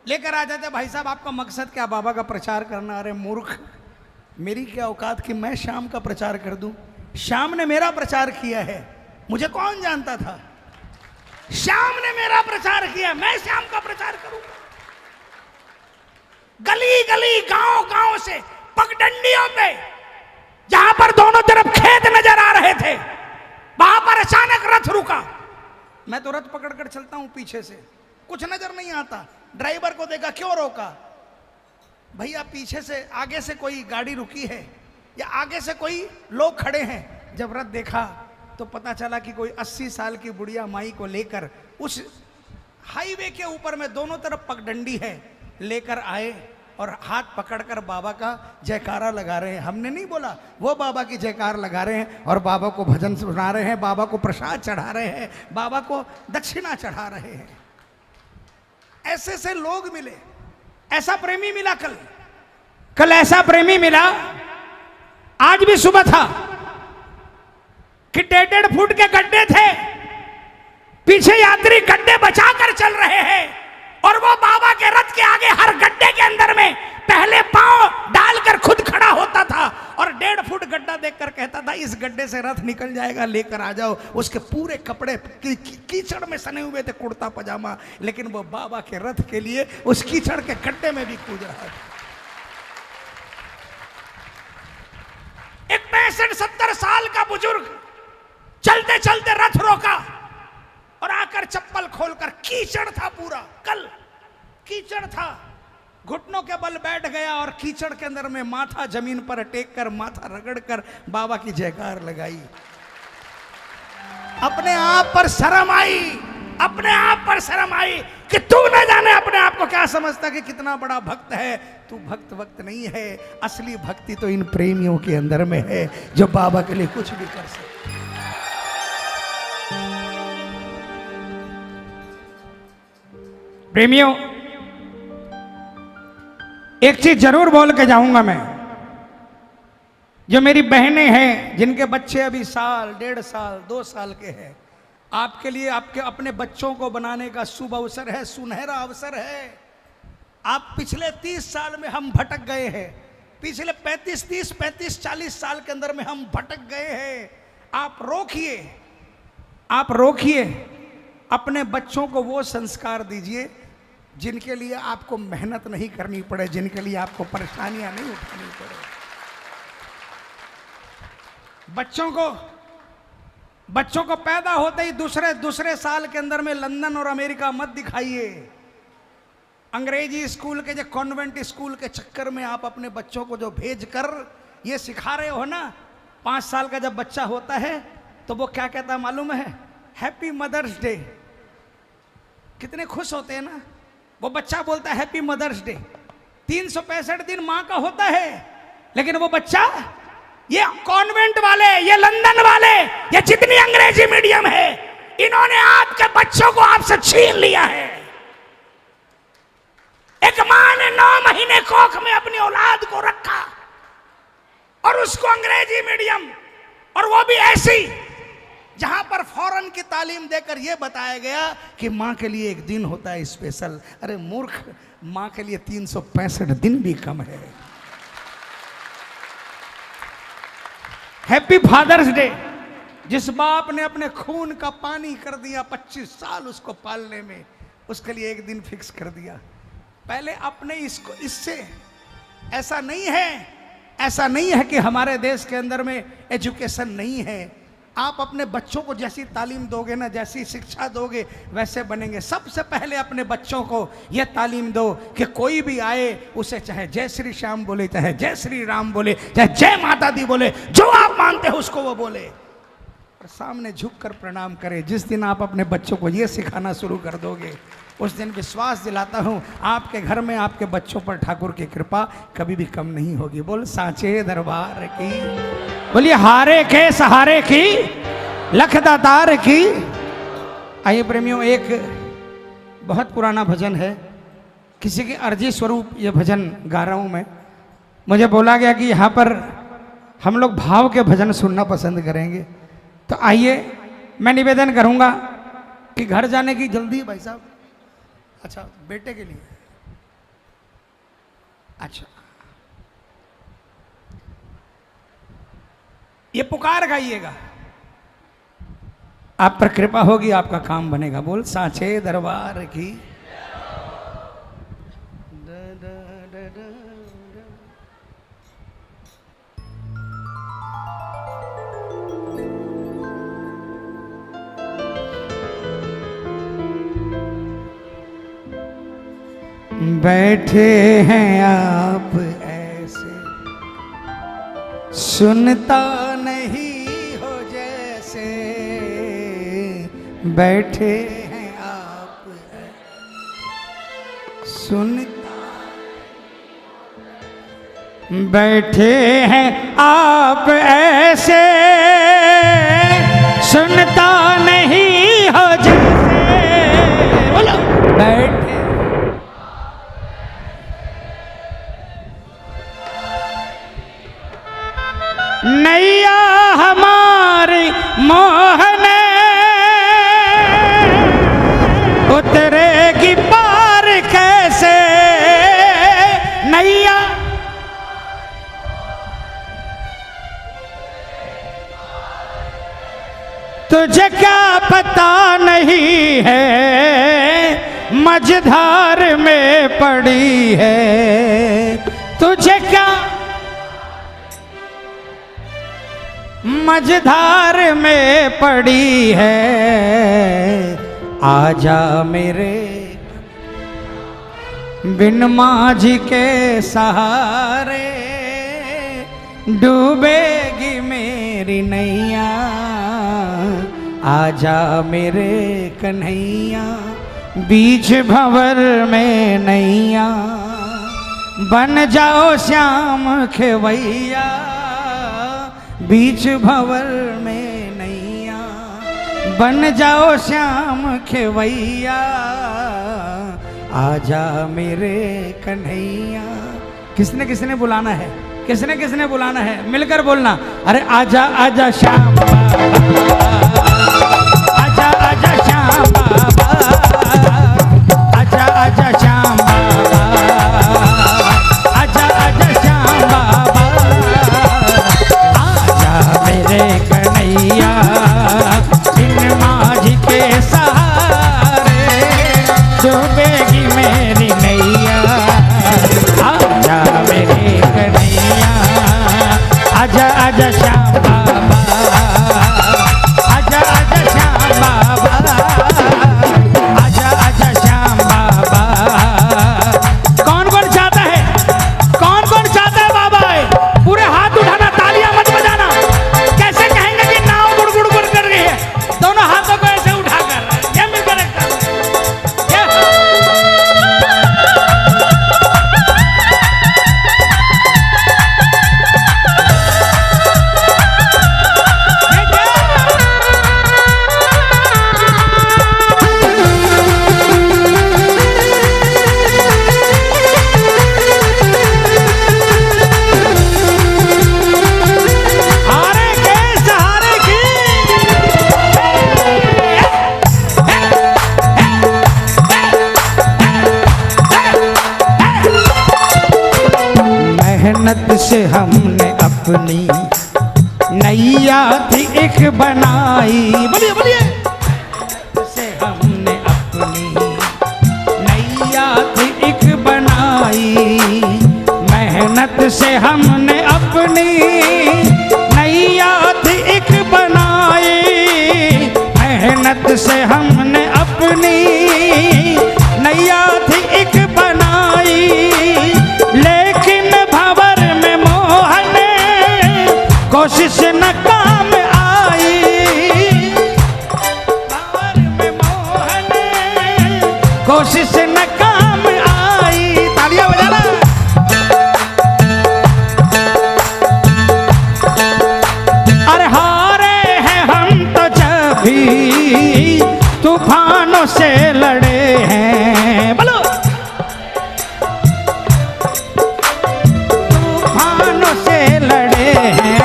लेकर आ जाते भाई साहब आपका मकसद क्या? बाबा का प्रचार करना। अरे मूर्ख, मेरी क्या औकात कि मैं श्याम का प्रचार कर दूं? श्याम ने मेरा प्रचार किया है, मुझे कौन जानता था? श्याम ने मेरा प्रचार किया, मैं श्याम का प्रचार करूंगा। गली गली गांव गांव से पगडंडियों पे, जहां पर दोनों तरफ खेत नजर आ रहे थे, वहां पर अचानक रथ रुका। मैं तो रथ पकड़कर चलता हूं पीछे से, कुछ नजर नहीं आता। ड्राइवर को देखा, क्यों रोका? भैया पीछे से, आगे से कोई गाड़ी रुकी है या आगे से कोई लोग खड़े हैं। जब रथ देखा तो पता चला कि कोई 80 साल की बुढ़िया माई को लेकर उस हाईवे के ऊपर में दोनों तरफ पगडंडी है, लेकर आए और हाथ पकड़कर बाबा का जयकारा लगा रहे हैं। हमने नहीं बोला, वो बाबा की जयकार लगा रहे हैं और बाबा को भजन सुना रहे हैं, बाबा को प्रसाद चढ़ा रहे हैं, बाबा को दक्षिणा चढ़ा रहे हैं। ऐसे से लोग मिले, ऐसा प्रेमी मिला कल ऐसा प्रेमी मिला। आज भी सुबह था कि 1.5 फुट के गड्ढे थे, पीछे यात्री गड्ढे बचाकर चल रहे हैं और वो बाबा के रथ के आगे हर गड्ढे के अंदर में पहले पांव डालकर खुद खड़ा होता था और 1.5 फुट गड्ढा देखकर कहता था, इस गड्ढे से रथ निकल जाएगा, लेकर आ जाओ। उसके पूरे कपड़े कीचड़ में सने हुए थे, कुर्ता पजामा, लेकिन वो बाबा के रथ के लिए उस कीचड़ के गड्ढे में भी कूद रहा था। एक 65-70 साल का बुजुर्ग चलते चलते रथ रोका और आकर चप्पल खोलकर, कीचड़ था पूरा, कल कीचड़ था, घुटनों के बल बैठ गया और कीचड़ के अंदर में माथा जमीन पर टेक कर, माथा रगड़कर बाबा की जयकार लगाई। अपने आप पर शर्म आई, अपने आप पर शर्म आई कि तू न जाने अपने आप को क्या समझता कि कितना बड़ा भक्त है। तू भक्त नहीं है, असली भक्ति तो इन प्रेमियों के अंदर में है जो बाबा के लिए कुछ भी कर सकते। प्रेमियों, एक चीज जरूर बोल के जाऊंगा मैं। जो मेरी बहनें हैं जिनके बच्चे अभी 1 1.5 साल 2 साल के हैं, आपके लिए, आपके अपने बच्चों को बनाने का शुभ अवसर है, सुनहरा अवसर है। आप पिछले 30 साल में हम भटक गए हैं, पिछले 35 साल के अंदर में हम भटक गए हैं। आप रोकिए, अपने बच्चों को वो संस्कार दीजिए जिनके लिए आपको मेहनत नहीं करनी पड़े, जिनके लिए आपको परेशानियां नहीं उठानी पड़े। बच्चों को पैदा होते ही दूसरे साल के अंदर में लंदन और अमेरिका मत दिखाइए। अंग्रेजी स्कूल के, जो कॉन्वेंट स्कूल के चक्कर में आप अपने बच्चों को जो भेज कर ये सिखा रहे हो ना, 5 साल का जब बच्चा होता है तो वो क्या कहता है मालूम है? Happy mother's day. कितने खुश होते हैं ना, वो बच्चा बोलता है हैप्पी मदर्स डे। 365 दिन मां का होता है, लेकिन वो बच्चा, ये कॉन्वेंट वाले, ये लंदन वाले, ये जितनी अंग्रेजी मीडियम है, इन्होंने आपके बच्चों को आपसे छीन लिया है। एक मां ने 9 महीने कोख में अपनी औलाद को रखा और उसको अंग्रेजी मीडियम, और वो भी ऐसी जहां पर फौरन की तालीम देकर यह बताया गया कि मां के लिए एक दिन होता है स्पेशल। अरे मूर्ख, मां के लिए 365 दिन भी कम है। Happy father's day. जिस बाप ने अपने खून का पानी कर दिया 25 साल उसको पालने में, उसके लिए एक दिन फिक्स कर दिया। पहले अपने इसको, इससे ऐसा नहीं है कि हमारे देश के अंदर में एजुकेशन नहीं है। आप अपने बच्चों को जैसी तालीम दोगे ना, जैसी शिक्षा दोगे, वैसे बनेंगे। सबसे पहले अपने बच्चों को यह तालीम दो कि कोई भी आए उसे चाहे जय श्री श्याम बोले, चाहे जय श्री राम बोले, चाहे जय माता दी बोले, जो आप मानते हो उसको वो बोले और सामने झुककर प्रणाम करे। जिस दिन आप अपने बच्चों को यह सिखाना शुरू कर दोगे, उस दिन विश्वास दिलाता हूं आपके घर में, आपके बच्चों पर ठाकुर की कृपा कभी भी कम नहीं होगी। बोल सांचे दरबार की, बोलिए हारे के सहारे की, लखदातार की। आइए प्रेमियों, एक बहुत पुराना भजन है, किसी की अर्जी स्वरूप ये भजन गा रहा हूं मैं। मुझे बोला गया कि यहाँ पर हम लोग भाव के भजन सुनना पसंद करेंगे, तो आइए मैं निवेदन करूंगा कि घर जाने की जल्दी भाई साहब। अच्छा, बेटे के लिए, अच्छा ये पुकार गाइएगा। आप पर कृपा होगी, आपका काम बनेगा। बोल सांचे दरबार की। बैठे हैं आप ऐसे, सुनता नहीं हो जैसे। बैठे हैं आप सुनता, बैठे हैं आप ऐसे, सुनता नहीं हो जैसे। बोलो बैठे नैया हमारी मोहने उतरेगी पार कैसे। नैया तुझे क्या पता नहीं है, मझधार में पड़ी है। तुझे क्या मझधार में पड़ी है। आजा मेरे बिन माझी के सहारे, डूबेगी मेरी नैया। आजा मेरे कन्हैया, बीच भंवर में नैया। बन जाओ श्याम खेवैया, बीच भंवर में नैया। बन जाओ श्याम खेवैया, आजा मेरे कन्हैया। किसने किसने बुलाना है, किसने किसने बुलाना है, मिलकर बोलना। अरे आजा आजा श्याम बाबा, आजा आजा श्याम बाबा, आजा आजा श्याम बाबा, आजा आजा श्याम बाबा। मेरे कन्हैया बिन माझी के सहारे, डूबेगी मेरी नैया। आजा मेरे कन्हैया, आजा आजा श्याम बाबा, आजा आजा श्याम बाबा, आजा आजा श्याम बाबा। कौन कौन चाहता है, कौन कौन चाहता है बाबा? पूरे हाथ उठाना, तालियां मत बजाना। कैसे कहेंगे कि नाव गुड़ गुड़ गुड़ कर रही है? दोनों हाथों को ऐसे उठाकर ये मिलकर एक मेहनत से हमने अपनी नैया थी एक बनाई। बोलिए बोलिए। से हमने अपनी नैया थी एक बनाई। मेहनत से हमने अपनी नैया थी एक बनाई। मेहनत से हमने अपनी नैया थी एक बनाई। लेकिन भंवर में मोहन कोशिश न काम आई। भंवर में मोहन कोशिश न काम आई। तालियां बजाना। अरे हारे हैं हम तो जब भी तूफानों से लड़े हैं। बोलो तूफानों से लड़े हैं।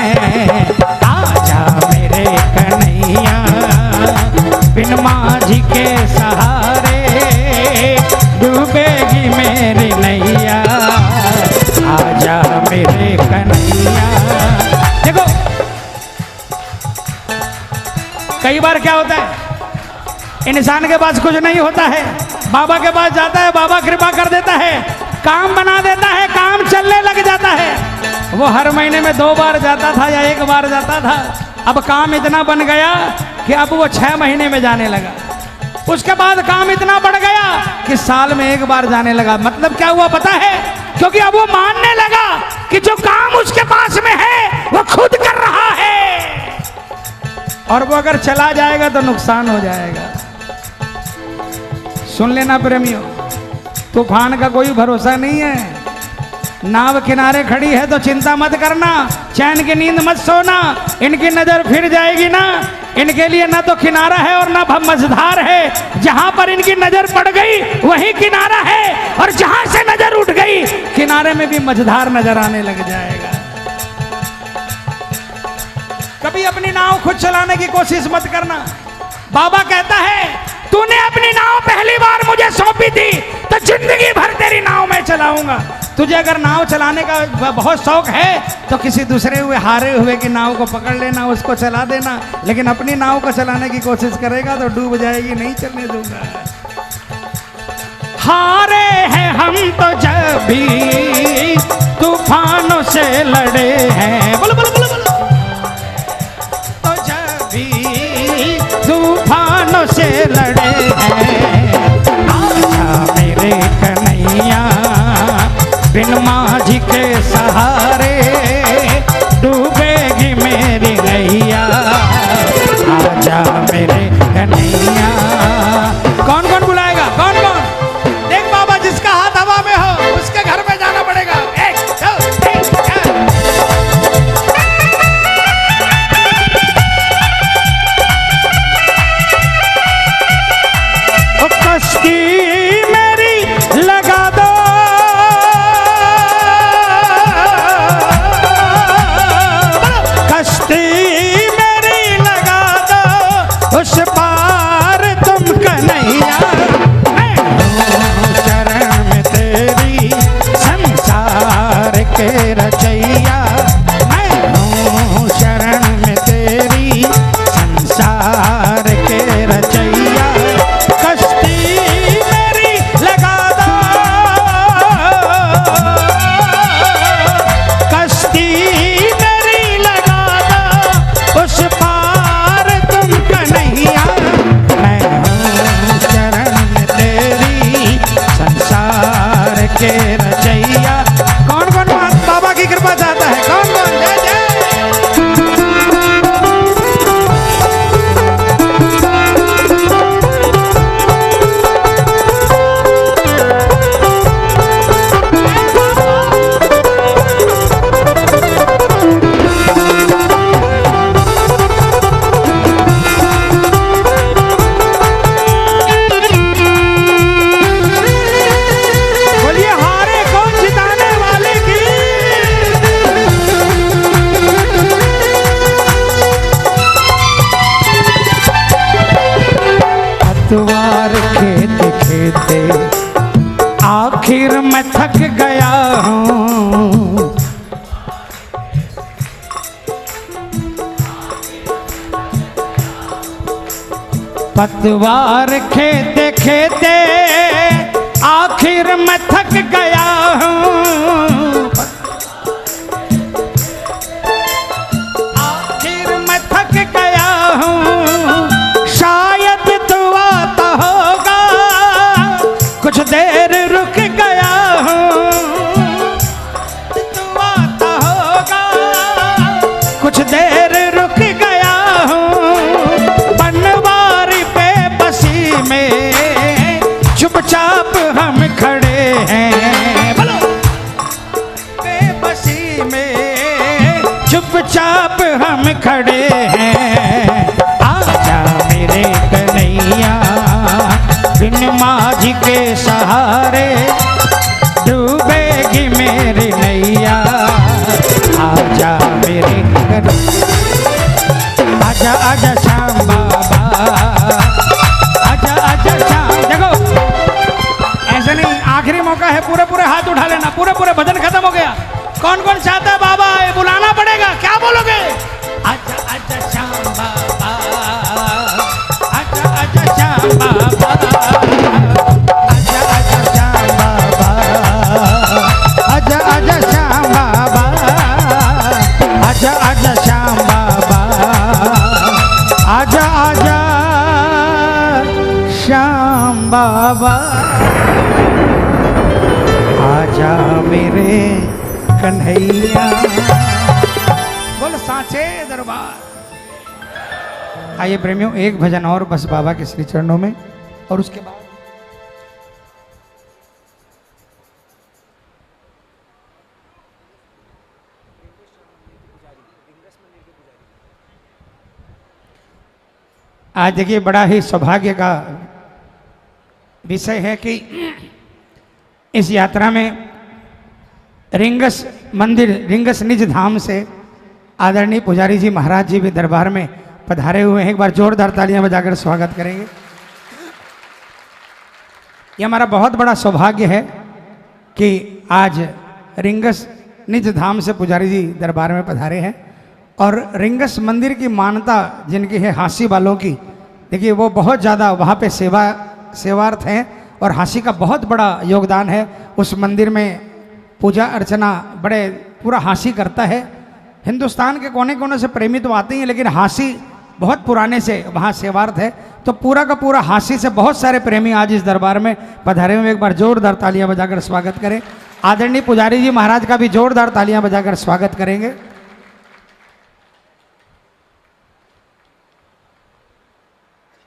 आजा मेरे कन्हैया बिन माझी के सहारे, डूबेगी मेरी नैया। आजा मेरे कन्हैया। देखो कई बार क्या होता है, इंसान के पास कुछ नहीं होता है, बाबा के पास जाता है, बाबा कृपा कर देता है, काम बना देता है, काम चलने लग जाता है। वो हर महीने में 2 बार जाता था या 1 बार जाता था, अब काम इतना बन गया कि अब वो 6 महीने में जाने लगा। उसके बाद काम इतना बढ़ गया कि साल में 1 बार जाने लगा। मतलब क्या हुआ पता है? क्योंकि अब वो मानने लगा कि जो काम उसके पास में है वो खुद कर रहा है, और वो अगर चला जाएगा तो नुकसान हो जाएगा। सुन लेना प्रेमियों, तूफान का कोई भरोसा नहीं है। नाव किनारे खड़ी है तो चिंता मत करना, चैन की नींद मत सोना, इनकी नजर फिर जाएगी ना। इनके लिए ना तो किनारा है और ना मझधार है। जहां पर इनकी नजर पड़ गई वही किनारा है, और जहां से नजर उठ गई किनारे में भी मझधार नजर आने लग जाएगा। कभी अपनी नाव खुद चलाने की कोशिश मत करना। बाबा कहता है तूने अपनी नाव पहली बार मुझे सौंपी थी तो जिंदगी भर तेरी नाव मैं चलाऊंगा। तुझे अगर नाव चलाने का बहुत शौक है तो किसी दूसरे हुए हारे हुए की नाव को पकड़ लेना, उसको चला देना, लेकिन अपनी नाव को चलाने की कोशिश करेगा तो डूब जाएगी, नहीं चलने दूंगा। हारे हैं हम तो जब भी तूफानों से लड़े हैं, बोलो बोलो बोलो बोलो, तो जब भी तूफानों से लड़े हैं, आजा मेरे कन्हैया बिन माझी के सहारे डूबेगी मेरी नैया, आजा मेरे कन्हैया। कौन कौन बुलाएगा? कौन कौन? देख बाबा, जिसका हाथ हवा में हो उसके घर में जाना पड़ेगा। 1 2 3 4। कश्ती मेरी लगा दो, कश्ती मेरी लगा दो, उस पार तुम कन्हैया। मैं हूँ चरण में तेरी संसार के रचैया, मैं हूँ शरण में तेरी संसार के रचैया। कश्ती मेरी लगा दो, कश्ती मेरी लगा दो, उस पार तुम कन्हैया। मैं हूँ चरण में तेरी संसार के रचैया। कौन कौन बाबा की कृपा चाहता है? कौन कौन? जय जय। बोलिए हारे कौन जिताने वाले की। पतवार खेते खेते आखिर मैं थक गया हूँ, पतवार खेते खेते आखिर मैं थक गया हूँ, आखिर मैं थक गया हूँ। शायद तू आता होगा, कुछ देर रुक गया हूँ, तू आता होगा, कुछ देर रुक गया हूँ। बनवारी पे बसी में चुपचाप हम खड़े हैं, बोलो। बेबसी में चुपचाप हम खड़े हैं, आजा मेरे कन्हैया बिन माझी के सहारे डूबेगी मेरी नैया, आजा मेरे कन्हैया। आजा आजा श्याम बाबा, आजा आजा श्याम। देखो ऐसे नहीं, आखिरी मौका है, पूरे पूरे हाथ उठा लेना, पूरे पूरे भजन खत्म हो गया। कौन कौन चाहता है बाबा ये बुलाना पड़ेगा, क्या बोलोगे? आजा आजा श्याम बाबा, बाबा आजा मेरे कन्हैया। बोल सांचे दरबार। आइए प्रेमियों, एक भजन और बस बाबा के श्री चरणों में, और उसके बाद आज देखिए बड़ा ही सौभाग्य का विषय है कि इस यात्रा में रिंगस मंदिर, रिंगस निज धाम से आदरणीय पुजारी जी महाराज जी भी दरबार में पधारे हुए हैं। एक बार जोरदार तालियां बजाकर स्वागत करेंगे। ये हमारा बहुत बड़ा सौभाग्य है कि आज रिंगस निज धाम से पुजारी जी दरबार में पधारे हैं। और रिंगस मंदिर की मान्यता जिनकी है हांसी वालों की, देखिए वो बहुत ज़्यादा वहाँ पे सेवार्थ हैं और हांसी का बहुत बड़ा योगदान है। उस मंदिर में पूजा अर्चना बड़े पूरा हांसी करता है। हिंदुस्तान के कोने कोने से प्रेमी तो आते ही हैं, लेकिन हांसी बहुत पुराने से वहाँ सेवार्थ है। तो पूरा का पूरा हांसी से बहुत सारे प्रेमी आज इस दरबार में पधारे हुए। एक बार जोरदार तालियां बजाकर स्वागत करें। आदरणीय पुजारी जी महाराज का भी जोरदार तालियां बजाकर स्वागत करेंगे।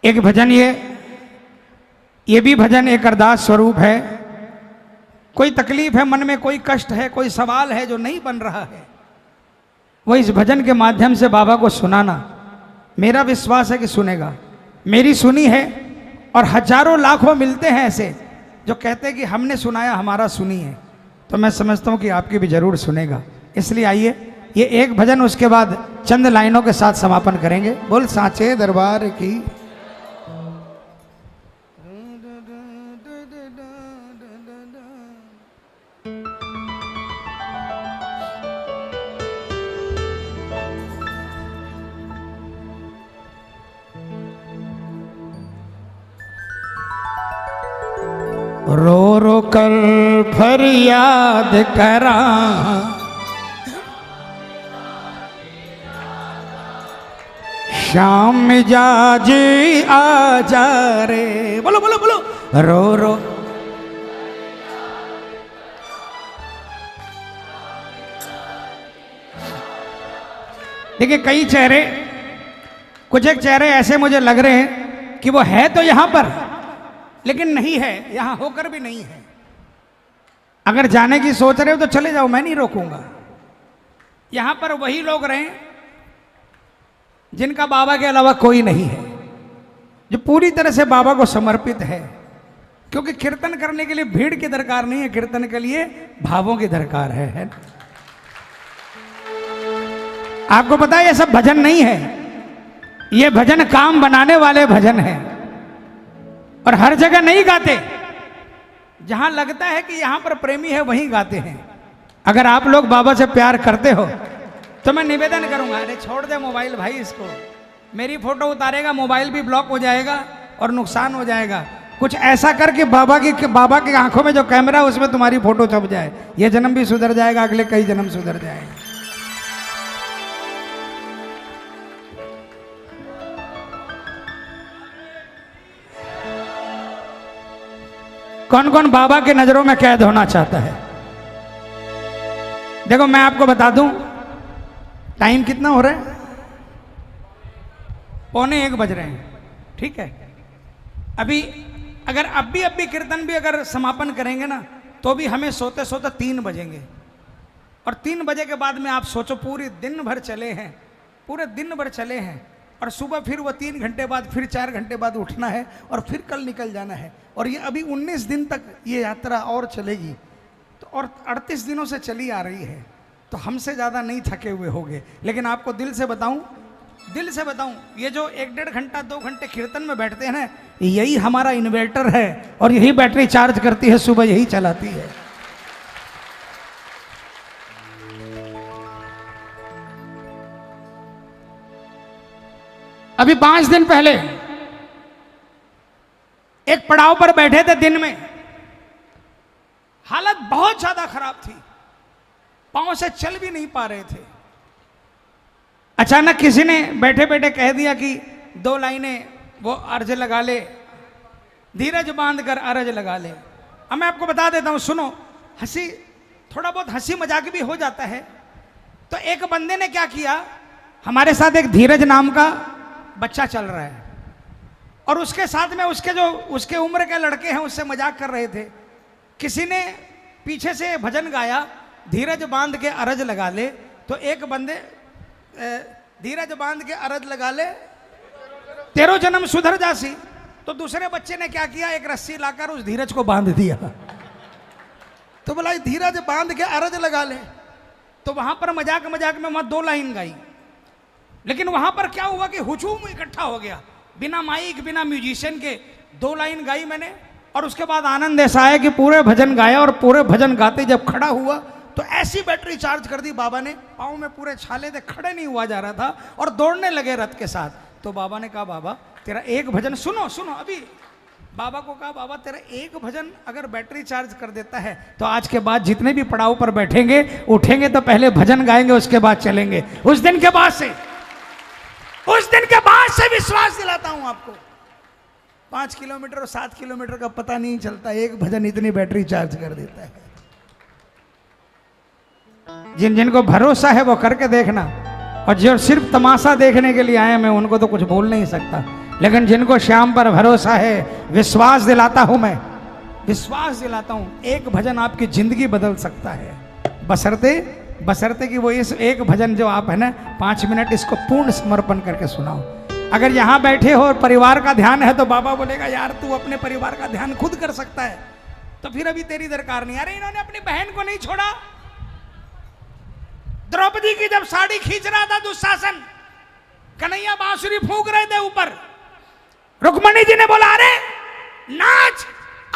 एक भजन ये भी भजन एक अरदास स्वरूप है। कोई तकलीफ है मन में, कोई कष्ट है, कोई सवाल है जो नहीं बन रहा है, वो इस भजन के माध्यम से बाबा को सुनाना, मेरा विश्वास है कि सुनेगा। मेरी सुनी है और हजारों लाखों मिलते हैं ऐसे जो कहते हैं कि हमने सुनाया, हमारा सुनी है। तो मैं समझता हूं कि आपकी भी जरूर सुनेगा। इसलिए आइए ये एक भजन, उसके बाद चंद लाइनों के साथ समापन करेंगे। बोल सांचे दरबार की। रो रो कर फरियाद करा, शाम मिजाज आजा रे। बोलो बोलो बोलो। रो रो देखिए कई चेहरे, कुछ एक चेहरे ऐसे मुझे लग रहे हैं कि वो है तो यहां पर लेकिन नहीं है, यहां होकर भी नहीं है। अगर जाने की सोच रहे हो तो चले जाओ, मैं नहीं रोकूंगा। यहां पर वही लोग रहे जिनका बाबा के अलावा कोई नहीं है, जो पूरी तरह से बाबा को समर्पित है। क्योंकि कीर्तन करने के लिए भीड़ की दरकार नहीं है, कीर्तन के लिए भावों की दरकार है। आपको पता है ये सब भजन नहीं है, ये भजन काम बनाने वाले भजन हैं। और हर जगह नहीं गाते, जहां लगता है कि यहां पर प्रेमी है वहीं गाते हैं। अगर आप लोग बाबा से प्यार करते हो तो मैं निवेदन करूंगा, अरे छोड़ दे मोबाइल भाई, इसको मेरी फोटो उतारेगा, मोबाइल भी ब्लॉक हो जाएगा और नुकसान हो जाएगा। कुछ ऐसा कर कि बाबा की आंखों में जो कैमरा है उसमें तुम्हारी फोटो छप जाए। ये जन्म भी सुधर जाएगा, अगले कई जन्म सुधर जाएंगे। कौन कौन बाबा के नजरों में कैद होना चाहता है? देखो मैं आपको बता दूं, टाइम कितना हो रहा है? 12:45 बज रहे हैं। ठीक है, अभी अगर अब भी कीर्तन भी अगर समापन करेंगे ना तो भी हमें सोते सोते 3 बजेंगे। और 3 बजे के बाद में आप सोचो पूरे दिन भर चले हैं, पूरे दिन भर चले हैं, और सुबह फिर वो 3 घंटे बाद, फिर 4 घंटे बाद उठना है और फिर कल निकल जाना है। और ये अभी 19 दिन तक ये यात्रा और चलेगी, तो और 38 दिनों से चली आ रही है। तो हमसे ज़्यादा नहीं थके हुए होंगे। लेकिन आपको दिल से बताऊं, ये जो 1-1.5 घंटा 2 घंटे कीर्तन में बैठते हैं ना, यही हमारा इन्वर्टर है और यही बैटरी चार्ज करती है, सुबह यही चलाती है। अभी 5 दिन पहले एक पड़ाव पर बैठे थे, दिन में हालत बहुत ज्यादा खराब थी, पांव से चल भी नहीं पा रहे थे। अचानक किसी ने बैठे बैठे कह दिया कि 2 लाइनें वो अर्ज लगा ले, धीरज बांध कर अरज लगा ले। अब मैं आपको बता देता हूं, सुनो, हंसी, थोड़ा बहुत हंसी मजाक भी हो जाता है। तो एक बंदे ने क्या किया, हमारे साथ एक धीरज नाम का बच्चा चल रहा है और उसके साथ में उसके उम्र के लड़के हैं, उससे मजाक कर रहे थे। किसी ने पीछे से भजन गाया, धीरज बांध के अरज लगा ले। तो एक बंदे धीरज बांध के अरज लगा ले, तेरो जन्म सुधर जासी। तो दूसरे बच्चे ने क्या किया, एक रस्सी लाकर उस धीरज को बांध दिया। तो बोला धीरज बांध के अरज लगा ले। तो वहां पर मजाक मजाक में वहां 2 लाइन गाई, लेकिन वहां पर क्या हुआ कि हुजूम इकट्ठा हो गया, बिना माइक बिना म्यूजिशियन के 2 लाइन गाई मैंने। और उसके बाद आनंद ऐसा आया कि पूरे भजन गाया और पूरे भजन गाते जब खड़ा हुआ तो ऐसी बैटरी चार्ज कर दी बाबा ने, पाँव में पूरे छाले थे, खड़े नहीं हुआ जा रहा था और दौड़ने लगे रथ के साथ। तो बाबा ने कहा बाबा तेरा एक भजन, सुनो सुनो, अभी बाबा को कहा बाबा तेरा एक भजन अगर बैटरी चार्ज कर देता है तो आज के बाद जितने भी पड़ाव पर बैठेंगे उठेंगे तो पहले भजन गाएंगे, उसके बाद चलेंगे। उस दिन के बाद से विश्वास दिलाता हूं आपको, 5 किलोमीटर और 7 किलोमीटर का पता नहीं चलता, एक भजन इतनी बैटरी चार्ज कर देता है। जिनको भरोसा है वो करके देखना, और जो सिर्फ तमाशा देखने के लिए आए मैं उनको तो कुछ बोल नहीं सकता, लेकिन जिनको श्याम पर भरोसा है, विश्वास दिलाता हूं मैं, विश्वास दिलाता हूं, एक भजन आपकी जिंदगी बदल सकता है। बशर्ते कि वो इस एक भजन जो आप है ना 5 मिनट इसको पूर्ण समर्पण करके सुनाओ। अगर यहां बैठे हो और परिवार का ध्यान है तो बाबा बोलेगा यार तू अपने परिवार का ध्यान खुद कर सकता है, तो फिर अभी तेरी दरकार नहीं। अरे इन्होंने अपनी बहन को नहीं छोड़ा, द्रौपदी की जब साड़ी खींच रहा था दुशासन, कन्हैया बांसुरी फूंक रहे थे ऊपर, रुक्मणी जी ने बोला अरे नाच,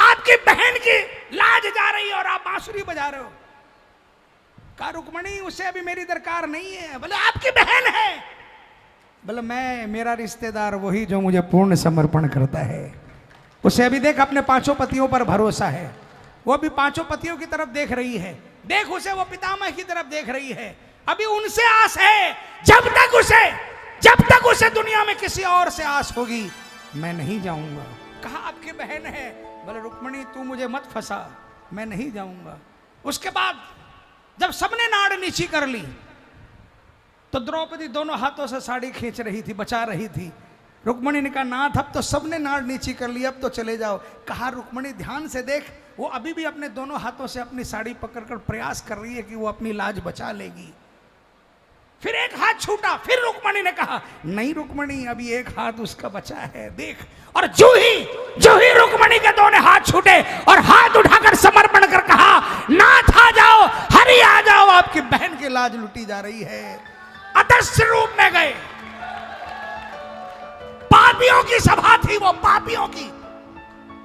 आपकी बहन की लाज जा रही है और आप बांसुरी बजा रहे हो। कहा रुक्मणी उसे अभी मेरी दरकार नहीं है। बोले आपकी बहन है। बोले मैं, मेरा रिश्तेदार वही जो मुझे पूर्ण समर्पण करता है। उसे अभी देख अपने 5 पतियों पर भरोसा है, वो भी 5 पतियों की तरफ देख रही है, देख उसे वो पितामह की तरफ देख रही है, अभी उनसे आस है। जब तक उसे दुनिया में किसी और से आस होगी मैं नहीं जाऊंगा। कहा आपकी बहन है। बोले रुक्मणी तू मुझे मत फंसा, मैं नहीं जाऊंगा। उसके बाद जब सबने नाड़ नीची कर ली तो द्रौपदी दोनों हाथों से साड़ी खींच रही थी, बचा रही थी। रुक्मणी ने कहा नाथ अब तो सबने नाड़ नीची कर ली, अब तो चले जाओ। कहा रुक्मणी ध्यान से देख, वो अभी भी अपने दोनों हाथों से अपनी साड़ी पकड़कर प्रयास कर रही है कि वो अपनी लाज बचा लेगी। फिर एक हाथ छूटा, फिर रुक्मणी ने कहा नहीं रुक्मणी अभी एक हाथ उसका बचा है, देख। और जो ही रुक्मणी के दोनों हाथ छूटे और हाथ उठाकर समर्पण कर कहा नाथ आ जाओ, हरि आ जाओ, आपकी बहन की लाज लुटी जा रही है। अदृश्य रूप में गए, पापियों की सभा थी वो, पापियों की।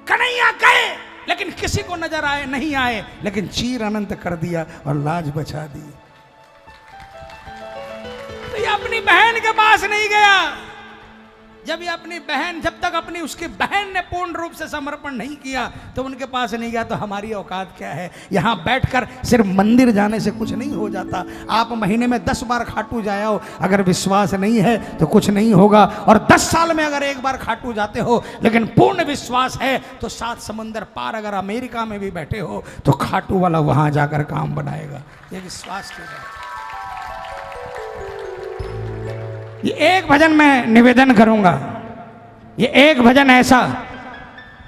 कन्हैया गए लेकिन किसी को नजर आए नहीं आए, लेकिन चीर अनंत कर दिया और लाज बचा दी। तो ये अपनी बहन के पास नहीं गया। जब तक अपनी उसकी बहन ने पूर्ण रूप से समर्पण नहीं किया तो उनके पास नहीं गया। तो हमारी औकात क्या है? यहां बैठकर सिर्फ मंदिर जाने से कुछ नहीं हो जाता। आप महीने में 10 बार खाटू जाओ, अगर विश्वास नहीं है तो कुछ नहीं होगा। और 10 साल में अगर एक बार खाटू जाते हो लेकिन पूर्ण विश्वास है तो 7 समंदर पार अगर अमेरिका में भी बैठे हो तो खाटू वाला वहां जाकर काम बनाएगा। ये विश्वास की बात। ये एक भजन मैं निवेदन करूंगा, ये एक भजन ऐसा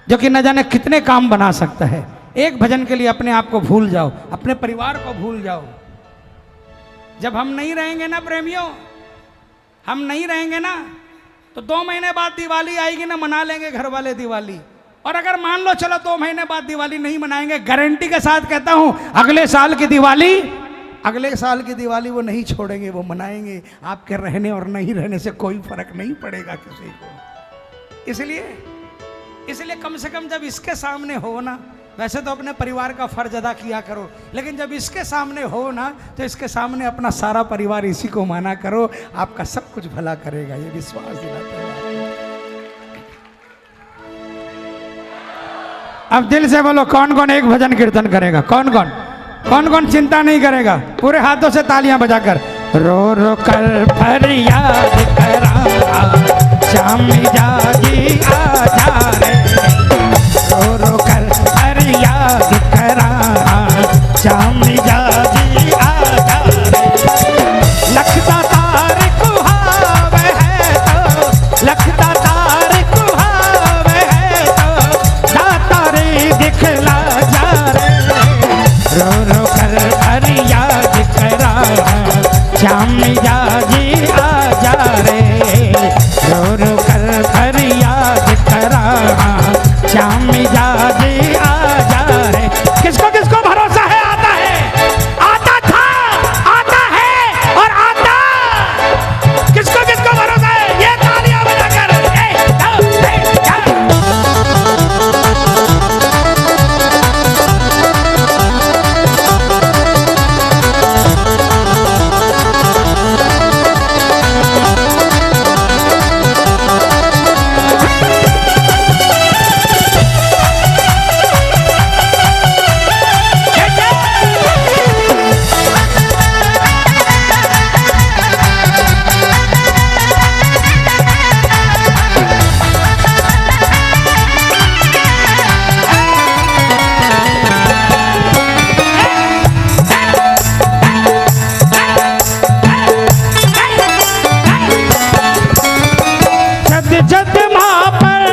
जो कि न जाने कितने काम बना सकता है। एक भजन के लिए अपने आप को भूल जाओ, अपने परिवार को भूल जाओ। जब हम नहीं रहेंगे ना प्रेमियों, हम नहीं रहेंगे ना तो 2 महीने बाद दिवाली आएगी ना, मना लेंगे घर वाले दिवाली। और अगर मान लो चलो 2 महीने बाद दिवाली नहीं मनाएंगे, गारंटी के साथ कहता हूं अगले साल की दिवाली वो नहीं छोड़ेंगे, वो मनाएंगे। आपके रहने और नहीं रहने से कोई फर्क नहीं पड़ेगा किसी को। इसलिए कम से कम जब इसके सामने हो ना, वैसे तो अपने परिवार का फर्ज अदा किया करो, लेकिन जब इसके सामने हो ना तो इसके सामने अपना सारा परिवार इसी को माना करो, आपका सब कुछ भला करेगा। ये विश्वास दिलाता है। अब दिल से बोलो कौन कौन एक भजन कीर्तन करेगा? कौन कौन चिंता नहीं करेगा? पूरे हाथों से तालियां बजाकर रो रो कर फरियाद करा, श्याम जागी आ जा रे। श्याम मिजाजी आजा रे, रो रो कर फरियाद करा, श्याम मिजाजी आजा रे। किसको किसको भरोसा है आता है, आता था, आता है और आता, किसको किसको भरोसा है ये तालियां बजाकर जद माँ पर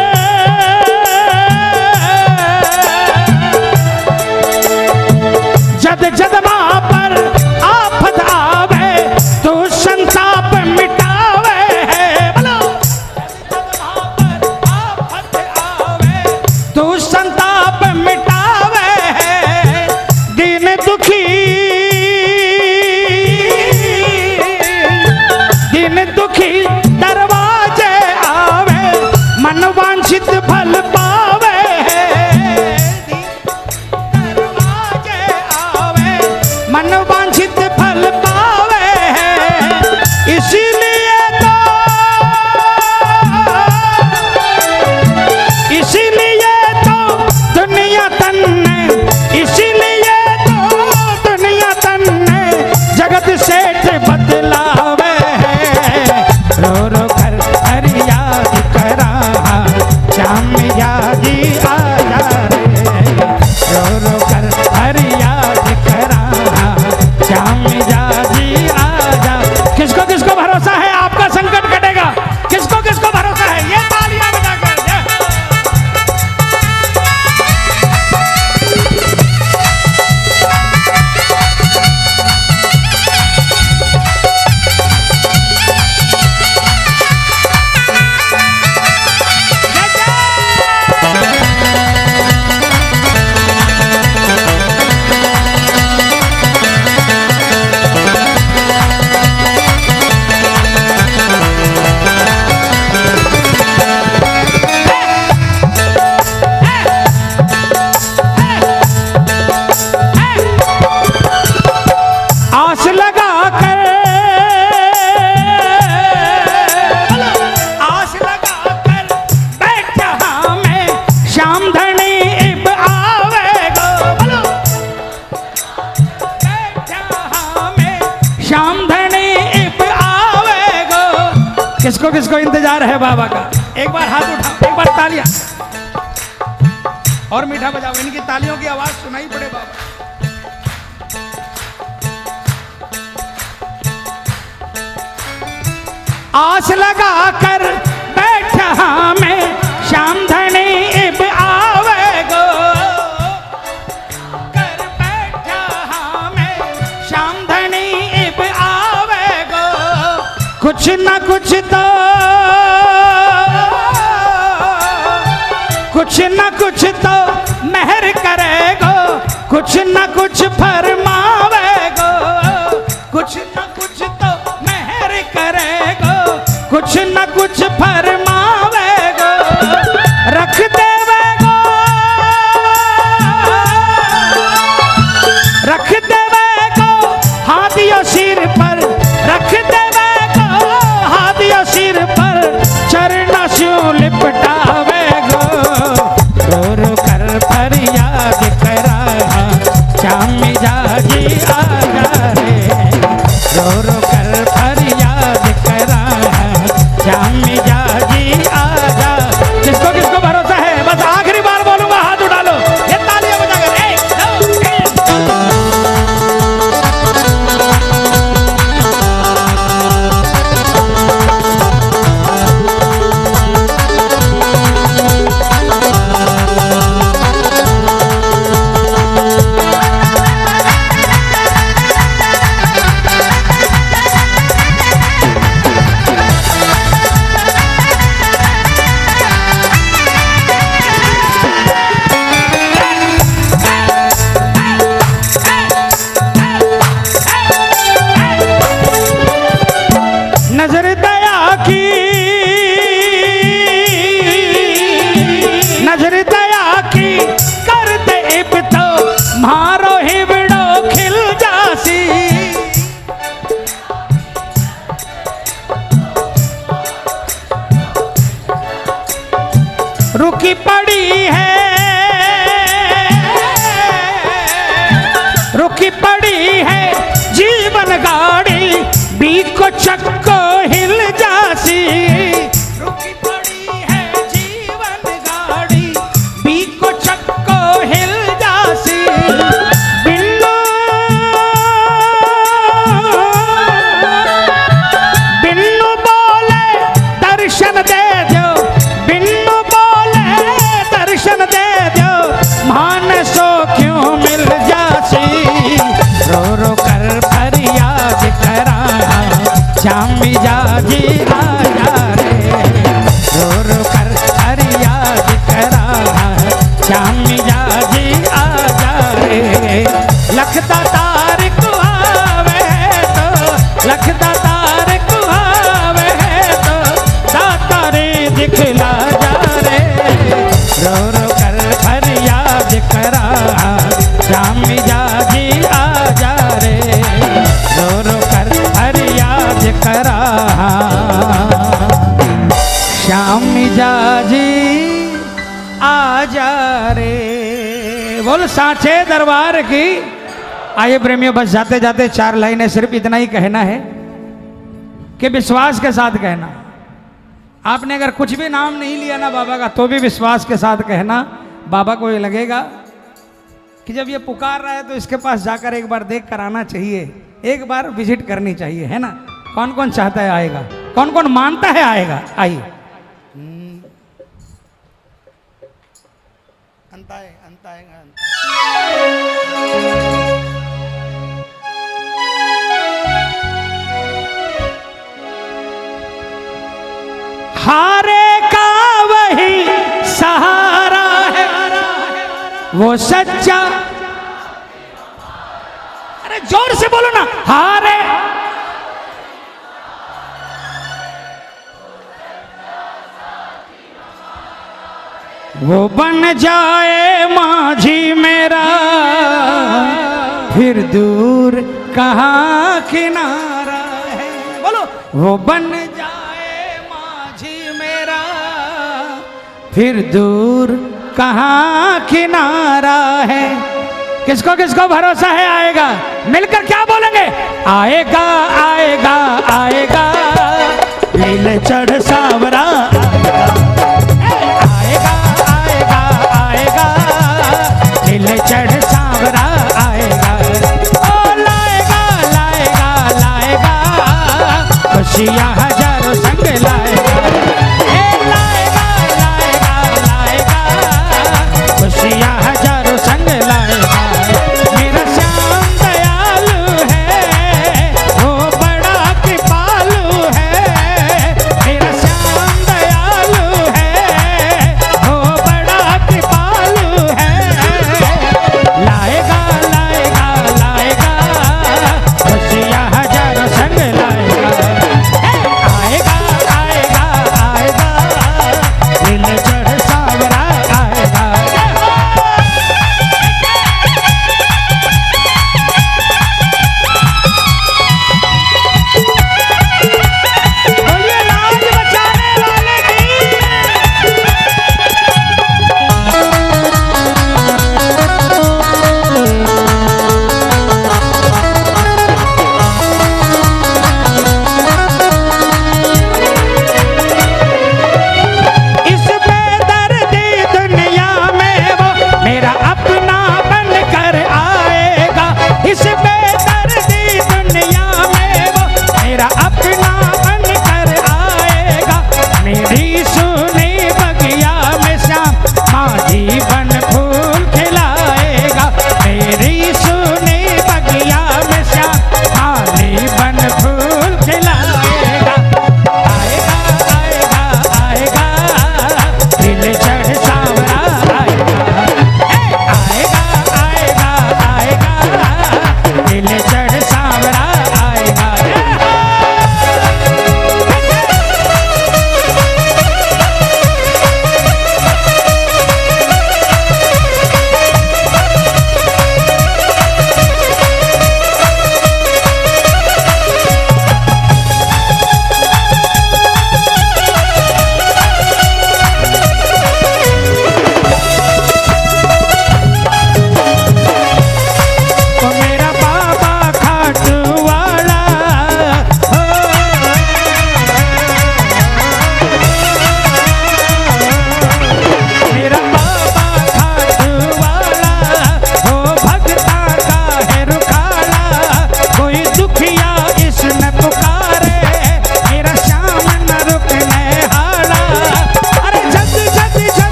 जद जद माँ पर आफत आवे तो संताप मिटावे है, बोलो जद माँ पर आफत आवे तो संताप मिटावे है, दीन दुखी दरवाजे आवे, मन वांछित फल पावे है, दरवाजे आवे, मन वांछित फल पावे है, इसीलिए तो दुनिया तन ने, इसीलिए तो दुनिया तन ने जगत सेठ बदलावे है, रो रो कर फरियाद करा, श्याम मिजाजी आजा रे, रो रो कर फरियाद करा, श्याम मिजाजी आजा। किसको किसको भरोसा है आपका संकट कटेगा, किसको किसको भरोसा है ये तालियां बजाकर आस लगा कर बैठा मैं, श्याम धनी इब आवेगो, बोलो बैठा मैं, श्याम धनी इब आवेगो। किसको किसको इंतजार है बाबा का, एक बार हाथ उठाओ, एक बार तालियां और मीठा बजाओ, इनकी तालियों की आवाज सुनाई पड़े बाबा। आस लगा कर बैठा मैं, श्याम धनी इब आवेगो, कर बैठा मैं, श्याम धनी इब आवेगो, कुछ न कुछ तो, कुछ न कुछ तो मेहर करेगो, कुछ न कुछ फरमावेगो, कुछ न कुछ तो मेहर करेगो, कुछ न कुछ फरमावेगो, रख देवेगो, रख देवेगो हाथियों सिर पर, रख देवेगो हाथियों सिर पर, चरणों से लिपटावेगो, रो रो कर फरियाद करा, श्याम मिजाजी आजा रे, रो रो कर फरियाद करा, श्याम मिजाजी रुकी पड़ी है, रुकी पड़ी है जीवन गाड़ी, बीको चक्को हिल जासी। रुकी पड़ी है जीवन गाड़ी, बीको चक्को हिल जासी। बिन्नू बिन्नू बोले दर्शन दे दो, बिन्नू बोले दर्शन दे दो, मानसो क्यों मिल जासी। रो रो कर फरियाद करा, श्यामी जाजी आया रे। रो रो कर फरियाद करा, श्यामी जाजी आया रे। लखदा तार कुआवे तो, लखदा तार कुआवे तो, दाता रे दिखला जा रे। रो रो कर फरियाद करा, श्यामी जाजी आजा रे। रो रो कर फरियाद करा, श्यामी जाजी आजा रे। बोल सांचे दरबार की। आइए प्रेमियों, बस जाते जाते 4 लाइनें सिर्फ इतना ही कहना है कि विश्वास के साथ कहना। आपने अगर कुछ भी नाम नहीं लिया ना बाबा का, तो भी विश्वास के साथ कहना। बाबा को ये लगेगा कि जब ये पुकार रहा है तो इसके पास जाकर एक बार देख कर आना चाहिए, एक बार विजिट करनी चाहिए, है ना। कौन कौन चाहता है आएगा, कौन कौन मानता है आएगा। आइए अंत आएगा। हारे का वही सहारा है, वो सच्चा। अरे जोर से बोलो ना, हारे। वो बन जाए माझी मेरा, फिर दूर कहाँ किनारा है। बोलो, वो बन जाए माझी मेरा, फिर दूर कहाँ किनारा है। किसको किसको भरोसा है आएगा? मिलकर क्या बोलेंगे? आएगा आएगा आएगा, नील चढ़ सावरा आएगा, आएगा आएगा, नील चढ़ सावरा आएगा। ओ लाएगा लाएगा लाएगा, खुशियाँ हजारों संग लाएगा। ए लाएगा लाएगा लाएगा, खुशियाँ हजारों संग लाएगा। मेरा श्याम दयालु है, वो बड़ा कृपालु है। मेरा श्याम दयालु है, वो बड़ा कृपालु है। लाएगा लाएगा लाएगा, खुशियाँ हजारों संग लाएगा।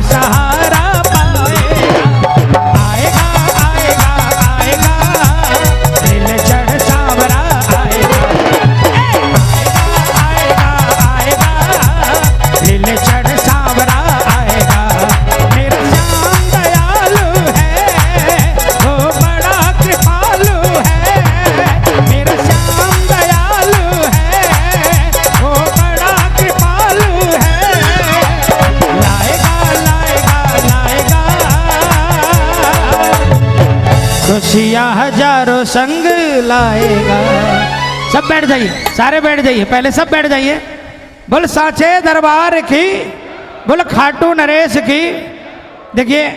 सहारा पाएगा। आएगा आएगा आएगा दिल चढ़ सांवरा आएगा। आएगा आएगा दिल चढ़ सांवरा आएगा। मेरा श्याम दयालु है वो बड़ा कृपालु है। मेरा श्याम दयालु है वो बड़ा कृपालु है। लाएगा लाएगा लाएगा खुशियाँ हजारों संग लाएगा। सब बैठ जाइए, सारे बैठ जाइए, पहले सब बैठ जाइए। बोल साचे दरबार की, बोल खाटू नरेश की। देखिए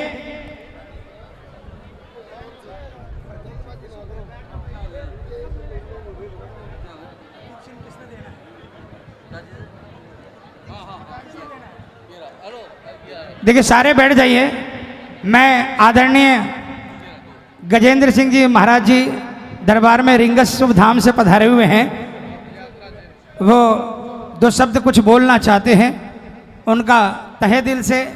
देखिए सारे बैठ जाइए। मैं आदरणीय गजेंद्र सिंह जी महाराज जी दरबार में रिंगस शुभ धाम से पधारे हुए हैं। वो दो शब्द कुछ बोलना चाहते हैं। उनका तहे दिल से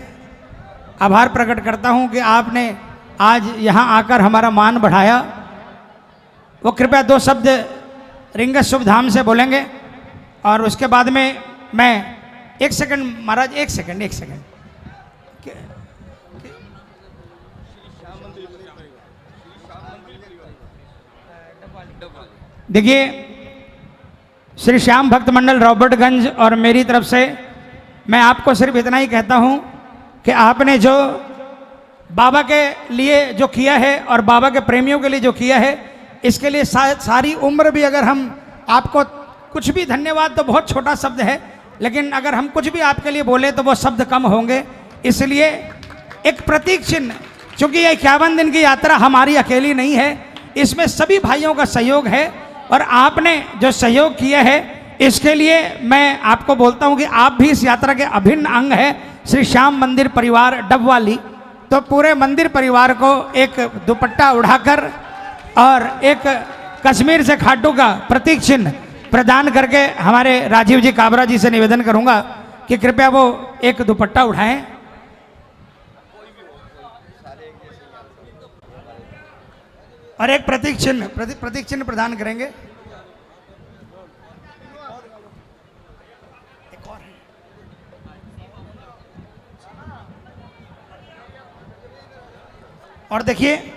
आभार प्रकट करता हूं कि आपने आज यहां आकर हमारा मान बढ़ाया। वो कृपया दो शब्द रिंगस शुभ धाम से बोलेंगे और उसके बाद में मैं एक सेकंड महाराज, एक सेकंड देखिए श्री श्याम भक्त मंडल रॉबर्टगंज और मेरी तरफ से मैं आपको सिर्फ इतना ही कहता हूं कि आपने जो बाबा के लिए जो किया है और बाबा के प्रेमियों के लिए जो किया है, इसके लिए सारी उम्र भी अगर हम आपको कुछ भी, धन्यवाद तो बहुत छोटा शब्द है, लेकिन अगर हम कुछ भी आपके लिए बोले तो वो शब्द कम होंगे। इसलिए एक प्रतीक चिन्ह, चूंकि ये 51 दिन की यात्रा हमारी अकेली नहीं है, इसमें सभी भाइयों का सहयोग है और आपने जो सहयोग किया है इसके लिए मैं आपको बोलता हूं कि आप भी इस यात्रा के अभिन्न अंग है। श्री श्याम मंदिर परिवार डबवाली, तो पूरे मंदिर परिवार को एक दुपट्टा उड़ाकर और एक कश्मीर से खाटू का प्रतीक चिन्ह प्रदान करके हमारे राजीव जी काबरा जी से निवेदन करूंगा कि कृपया वो एक दुपट्टा उठाएं और एक प्रतीक चिन्ह प्रदान करेंगे। और देखिए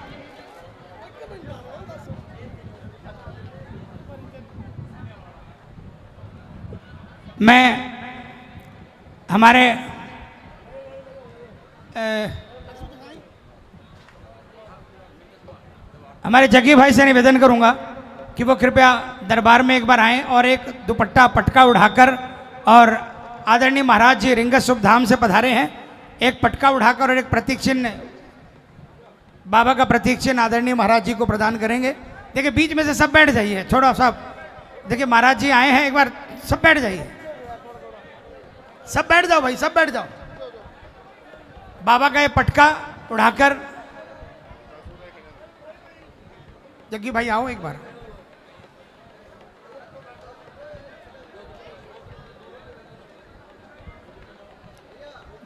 मैं हमारे जग्गी भाई से निवेदन करूंगा कि वो कृपया दरबार में एक बार आएं और एक दुपट्टा पटका उठाकर, और आदरणीय महाराज जी रिंगस शुभ धाम से पधारे हैं, एक पटका उठाकर और एक प्रतीक चिन्ह, बाबा का प्रतीक चिन्ह आदरणीय महाराज जी को प्रदान करेंगे। देखिए बीच में से सब बैठ जाइए, छोड़ो सब। देखिए महाराज जी आए हैं, एक बार सब बैठ जाइए, सब बैठ जाओ भाई, सब बैठ जाओ। बाबा का ये पटका उठाकर, जग्गी भाई आओ एक बार।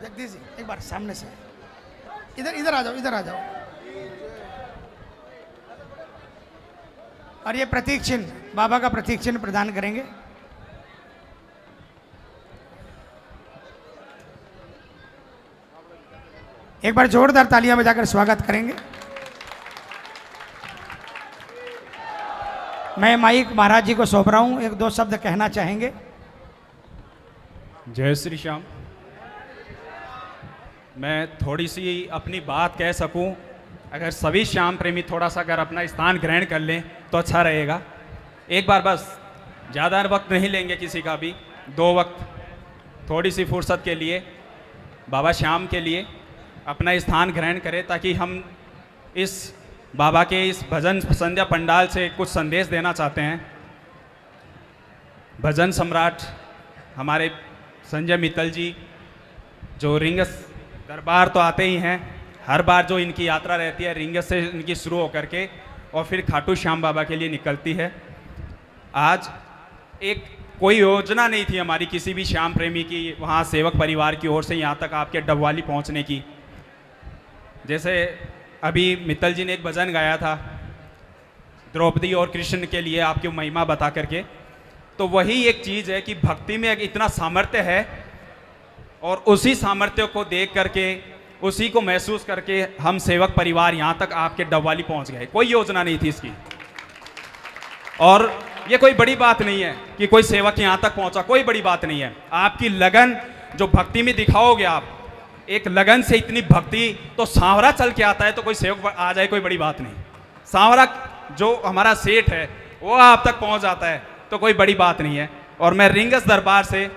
जगदीश जी एक बार सामने से, इधर आ जाओ, इधर आ जाओ। और ये प्रतीक चिन्ह, बाबा का प्रतीक चिन्ह प्रदान करेंगे। एक बार जोरदार तालियां बजाकर स्वागत करेंगे। मैं माइक महाराज जी को सौंप रहा हूं, एक दो शब्द कहना चाहेंगे। जय श्री श्याम। मैं थोड़ी सी अपनी बात कह सकूं, अगर सभी श्याम प्रेमी थोड़ा सा अगर अपना स्थान ग्रहण कर लें तो अच्छा रहेगा। एक बार बस, ज़्यादा वक्त नहीं लेंगे किसी का भी, 2 वक्त थोड़ी सी फुर्सत के लिए बाबा श्याम के लिए अपना स्थान ग्रहण करें, ताकि हम इस बाबा के इस भजन संध्या पंडाल से कुछ संदेश देना चाहते हैं। भजन सम्राट हमारे संजय मित्तल जी, जो रिंगस दरबार तो आते ही हैं, हर बार जो इनकी यात्रा रहती है रिंगस से इनकी शुरू होकर के और फिर खाटू श्याम बाबा के लिए निकलती है। आज एक कोई योजना नहीं थी हमारी किसी भी श्याम प्रेमी की वहाँ सेवक परिवार की ओर से यहाँ तक आपके डबवाली पहुँचने की। जैसे अभी मित्तल जी ने एक भजन गाया था द्रौपदी और कृष्ण के लिए आपकी महिमा बता करके, तो वही एक चीज़ है कि भक्ति में इतना सामर्थ्य है और उसी सामर्थ्य को देख करके, उसी को महसूस करके हम सेवक परिवार यहाँ तक आपके डबवाली पहुँच गए। कोई योजना नहीं थी इसकी, और ये कोई बड़ी बात नहीं है कि कोई सेवक यहाँ तक पहुँचा, कोई बड़ी बात नहीं है। आपकी लगन जो भक्ति में दिखाओगे आप, एक लगन से इतनी भक्ति, तो सांवरा चल के आता है तो कोई सेवक आ जाए कोई बड़ी बात नहीं। सांवरा जो हमारा सेठ है वो आप तक पहुँच जाता है तो कोई बड़ी बात नहीं है। और मैं रिंगस दरबार से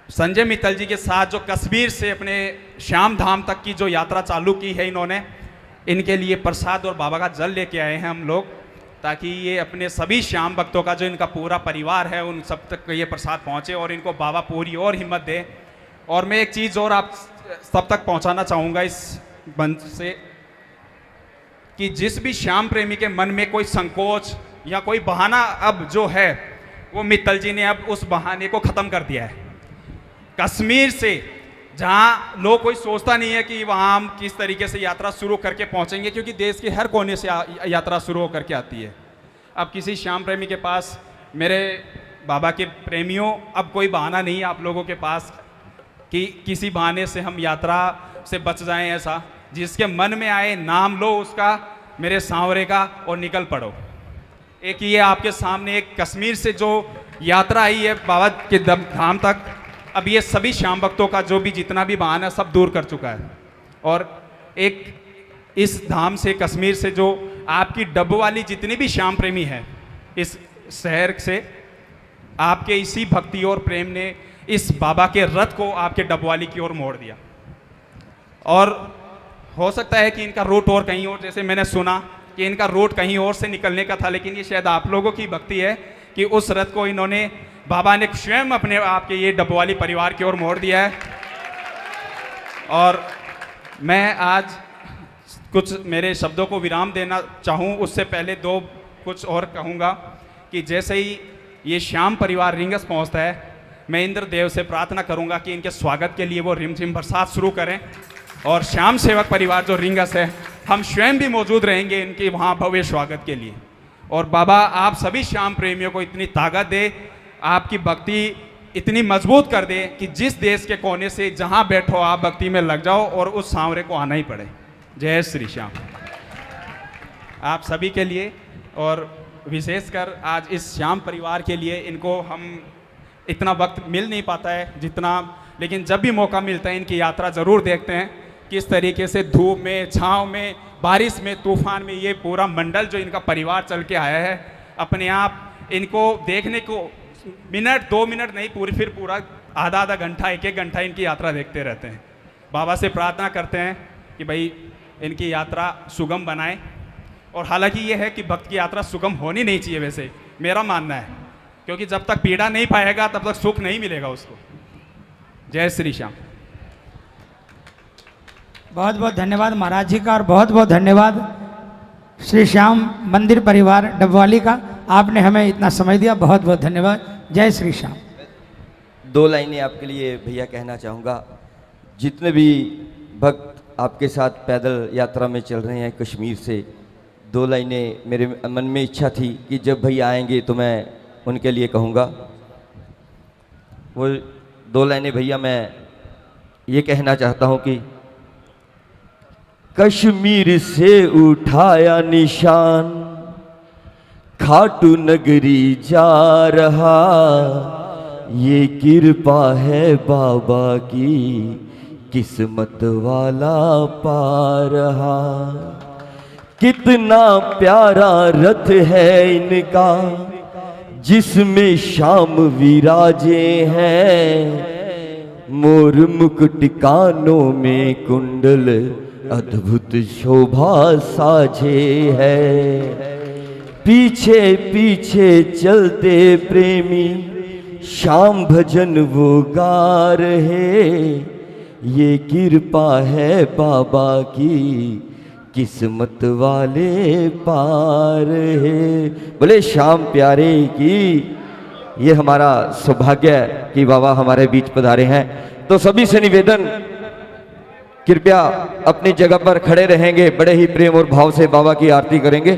संजय मित्तल जी के साथ जो कश्मीर से अपने श्याम धाम तक की जो यात्रा चालू की है इन्होंने, इनके लिए प्रसाद और बाबा का जल लेके आए हैं हम लोग, ताकि ये अपने सभी श्याम भक्तों का जो इनका पूरा परिवार है उन सब तक ये प्रसाद पहुँचे और इनको बाबा पूरी और हिम्मत दे। और मैं एक चीज़ और आप सब तक पहुँचाना चाहूँगा इस मंच से, कि जिस भी श्याम प्रेमी के मन में कोई संकोच या कोई बहाना अब जो है, वो मित्तल जी ने अब उस बहाने को ख़त्म कर दिया है। कश्मीर से जहाँ लोग कोई सोचता नहीं है कि वहाँ हम किस तरीके से यात्रा शुरू करके पहुँचेंगे, क्योंकि देश के हर कोने से यात्रा शुरू होकर के आती है। अब किसी श्याम प्रेमी के पास, मेरे बाबा के प्रेमियों, अब कोई बहाना नहीं है आप लोगों के पास कि किसी बहाने से हम यात्रा से बच जाएं। ऐसा जिसके मन में आए नाम लो उसका, मेरे सांवरे का, और निकल पड़ो। एक ये आपके सामने एक कश्मीर से जो यात्रा आई है बाबा के धाम तक, अब ये सभी श्याम भक्तों का जो भी जितना भी बहाना सब दूर कर चुका है। और एक इस धाम से, कश्मीर से, जो आपकी डबवाली जितनी भी श्याम प्रेमी है इस शहर से, आपके इसी भक्ति और प्रेम ने इस बाबा के रथ को आपके डबवाली की ओर मोड़ दिया। और हो सकता है कि इनका रूट और कहीं और, जैसे मैंने सुना कि इनका रूट कहीं और से निकलने का था, लेकिन ये शायद आप लोगों की भक्ति है कि उस रथ को इन्होंने, बाबा ने स्वयं अपने आपके ये डबवाली परिवार की ओर मोड़ दिया है। और मैं आज कुछ मेरे शब्दों को विराम देना चाहूँ, उससे पहले दो कुछ और कहूँगा कि जैसे ही ये श्याम परिवार रिंगस पहुँचता है, मैं इंद्रदेव से प्रार्थना करूँगा कि इनके स्वागत के लिए वो रिमझिम बरसात शुरू करें। और श्याम सेवक परिवार जो रिंगस है, हम स्वयं भी मौजूद रहेंगे इनके वहाँ भव्य स्वागत के लिए। और बाबा आप सभी श्याम प्रेमियों को इतनी ताकत दे, आपकी भक्ति इतनी मजबूत कर दे कि जिस देश के कोने से जहाँ बैठो आप भक्ति में लग जाओ और उस सांवरे को आना ही पड़े। जय श्री श्याम। आप सभी के लिए, और विशेषकर आज इस श्याम परिवार के लिए, इनको हम इतना वक्त मिल नहीं पाता है जितना, लेकिन जब भी मौका मिलता है इनकी यात्रा ज़रूर देखते हैं किस तरीके से धूप में, छाँव में, बारिश में, तूफान में ये पूरा मंडल जो इनका परिवार चल के आया है, अपने आप इनको देखने को मिनट 2 मिनट नहीं, फिर पूरा आधा आधा घंटा, 1 घंटा इनकी यात्रा देखते रहते हैं। बाबा से प्रार्थना करते हैं कि भाई इनकी यात्रा सुगम बनाए। और हालांकि ये है कि भक्त की यात्रा सुगम होनी नहीं चाहिए, वैसे मेरा मानना है, क्योंकि जब तक पीड़ा नहीं पाएगा तब तक सुख नहीं मिलेगा उसको। जय श्री श्याम। बहुत बहुत धन्यवाद महाराज जी का, और बहुत बहुत धन्यवाद श्री श्याम मंदिर परिवार डबवाली का, आपने हमें इतना समय दिया, बहुत बहुत धन्यवाद। जय श्री श्याम। 2 लाइनें आपके लिए भैया कहना चाहूँगा। जितने भी भक्त आपके साथ पैदल यात्रा में चल रहे हैं कश्मीर से, 2 लाइनें मेरे मन में इच्छा थी कि जब भैया आएंगे तो मैं उनके लिए कहूँगा। वो 2 लाइनें भैया मैं ये कहना चाहता हूँ कि कश्मीर से उठाया निशान, खाटू नगरी जा रहा, ये कृपा है बाबा की, किस्मत वाला पा रहा। कितना प्यारा रथ है इनका, जिसमें श्याम विराजे हैं, मोर मुकुट कानों में कुंडल, अद्भुत शोभा साझे है। पीछे पीछे चलते प्रेमी, श्याम भजन वो गा रहे, ये कृपा है बाबा की, किस्मत वाले पार है। बोले श्याम प्यारे की, ये हमारा सौभाग्य है कि बाबा हमारे बीच पधारे हैं। तो सभी से निवेदन, कृपया अपनी जगह पर खड़े रहेंगे, बड़े ही प्रेम और भाव से बाबा की आरती करेंगे।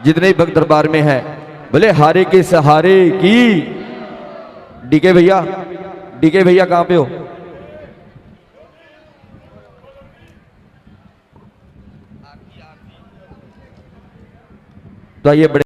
जितने ही भक्त दरबार में हैं, बोले हारे के सहारे की। डीके भैया कहां पे हो? तो आइए बड़े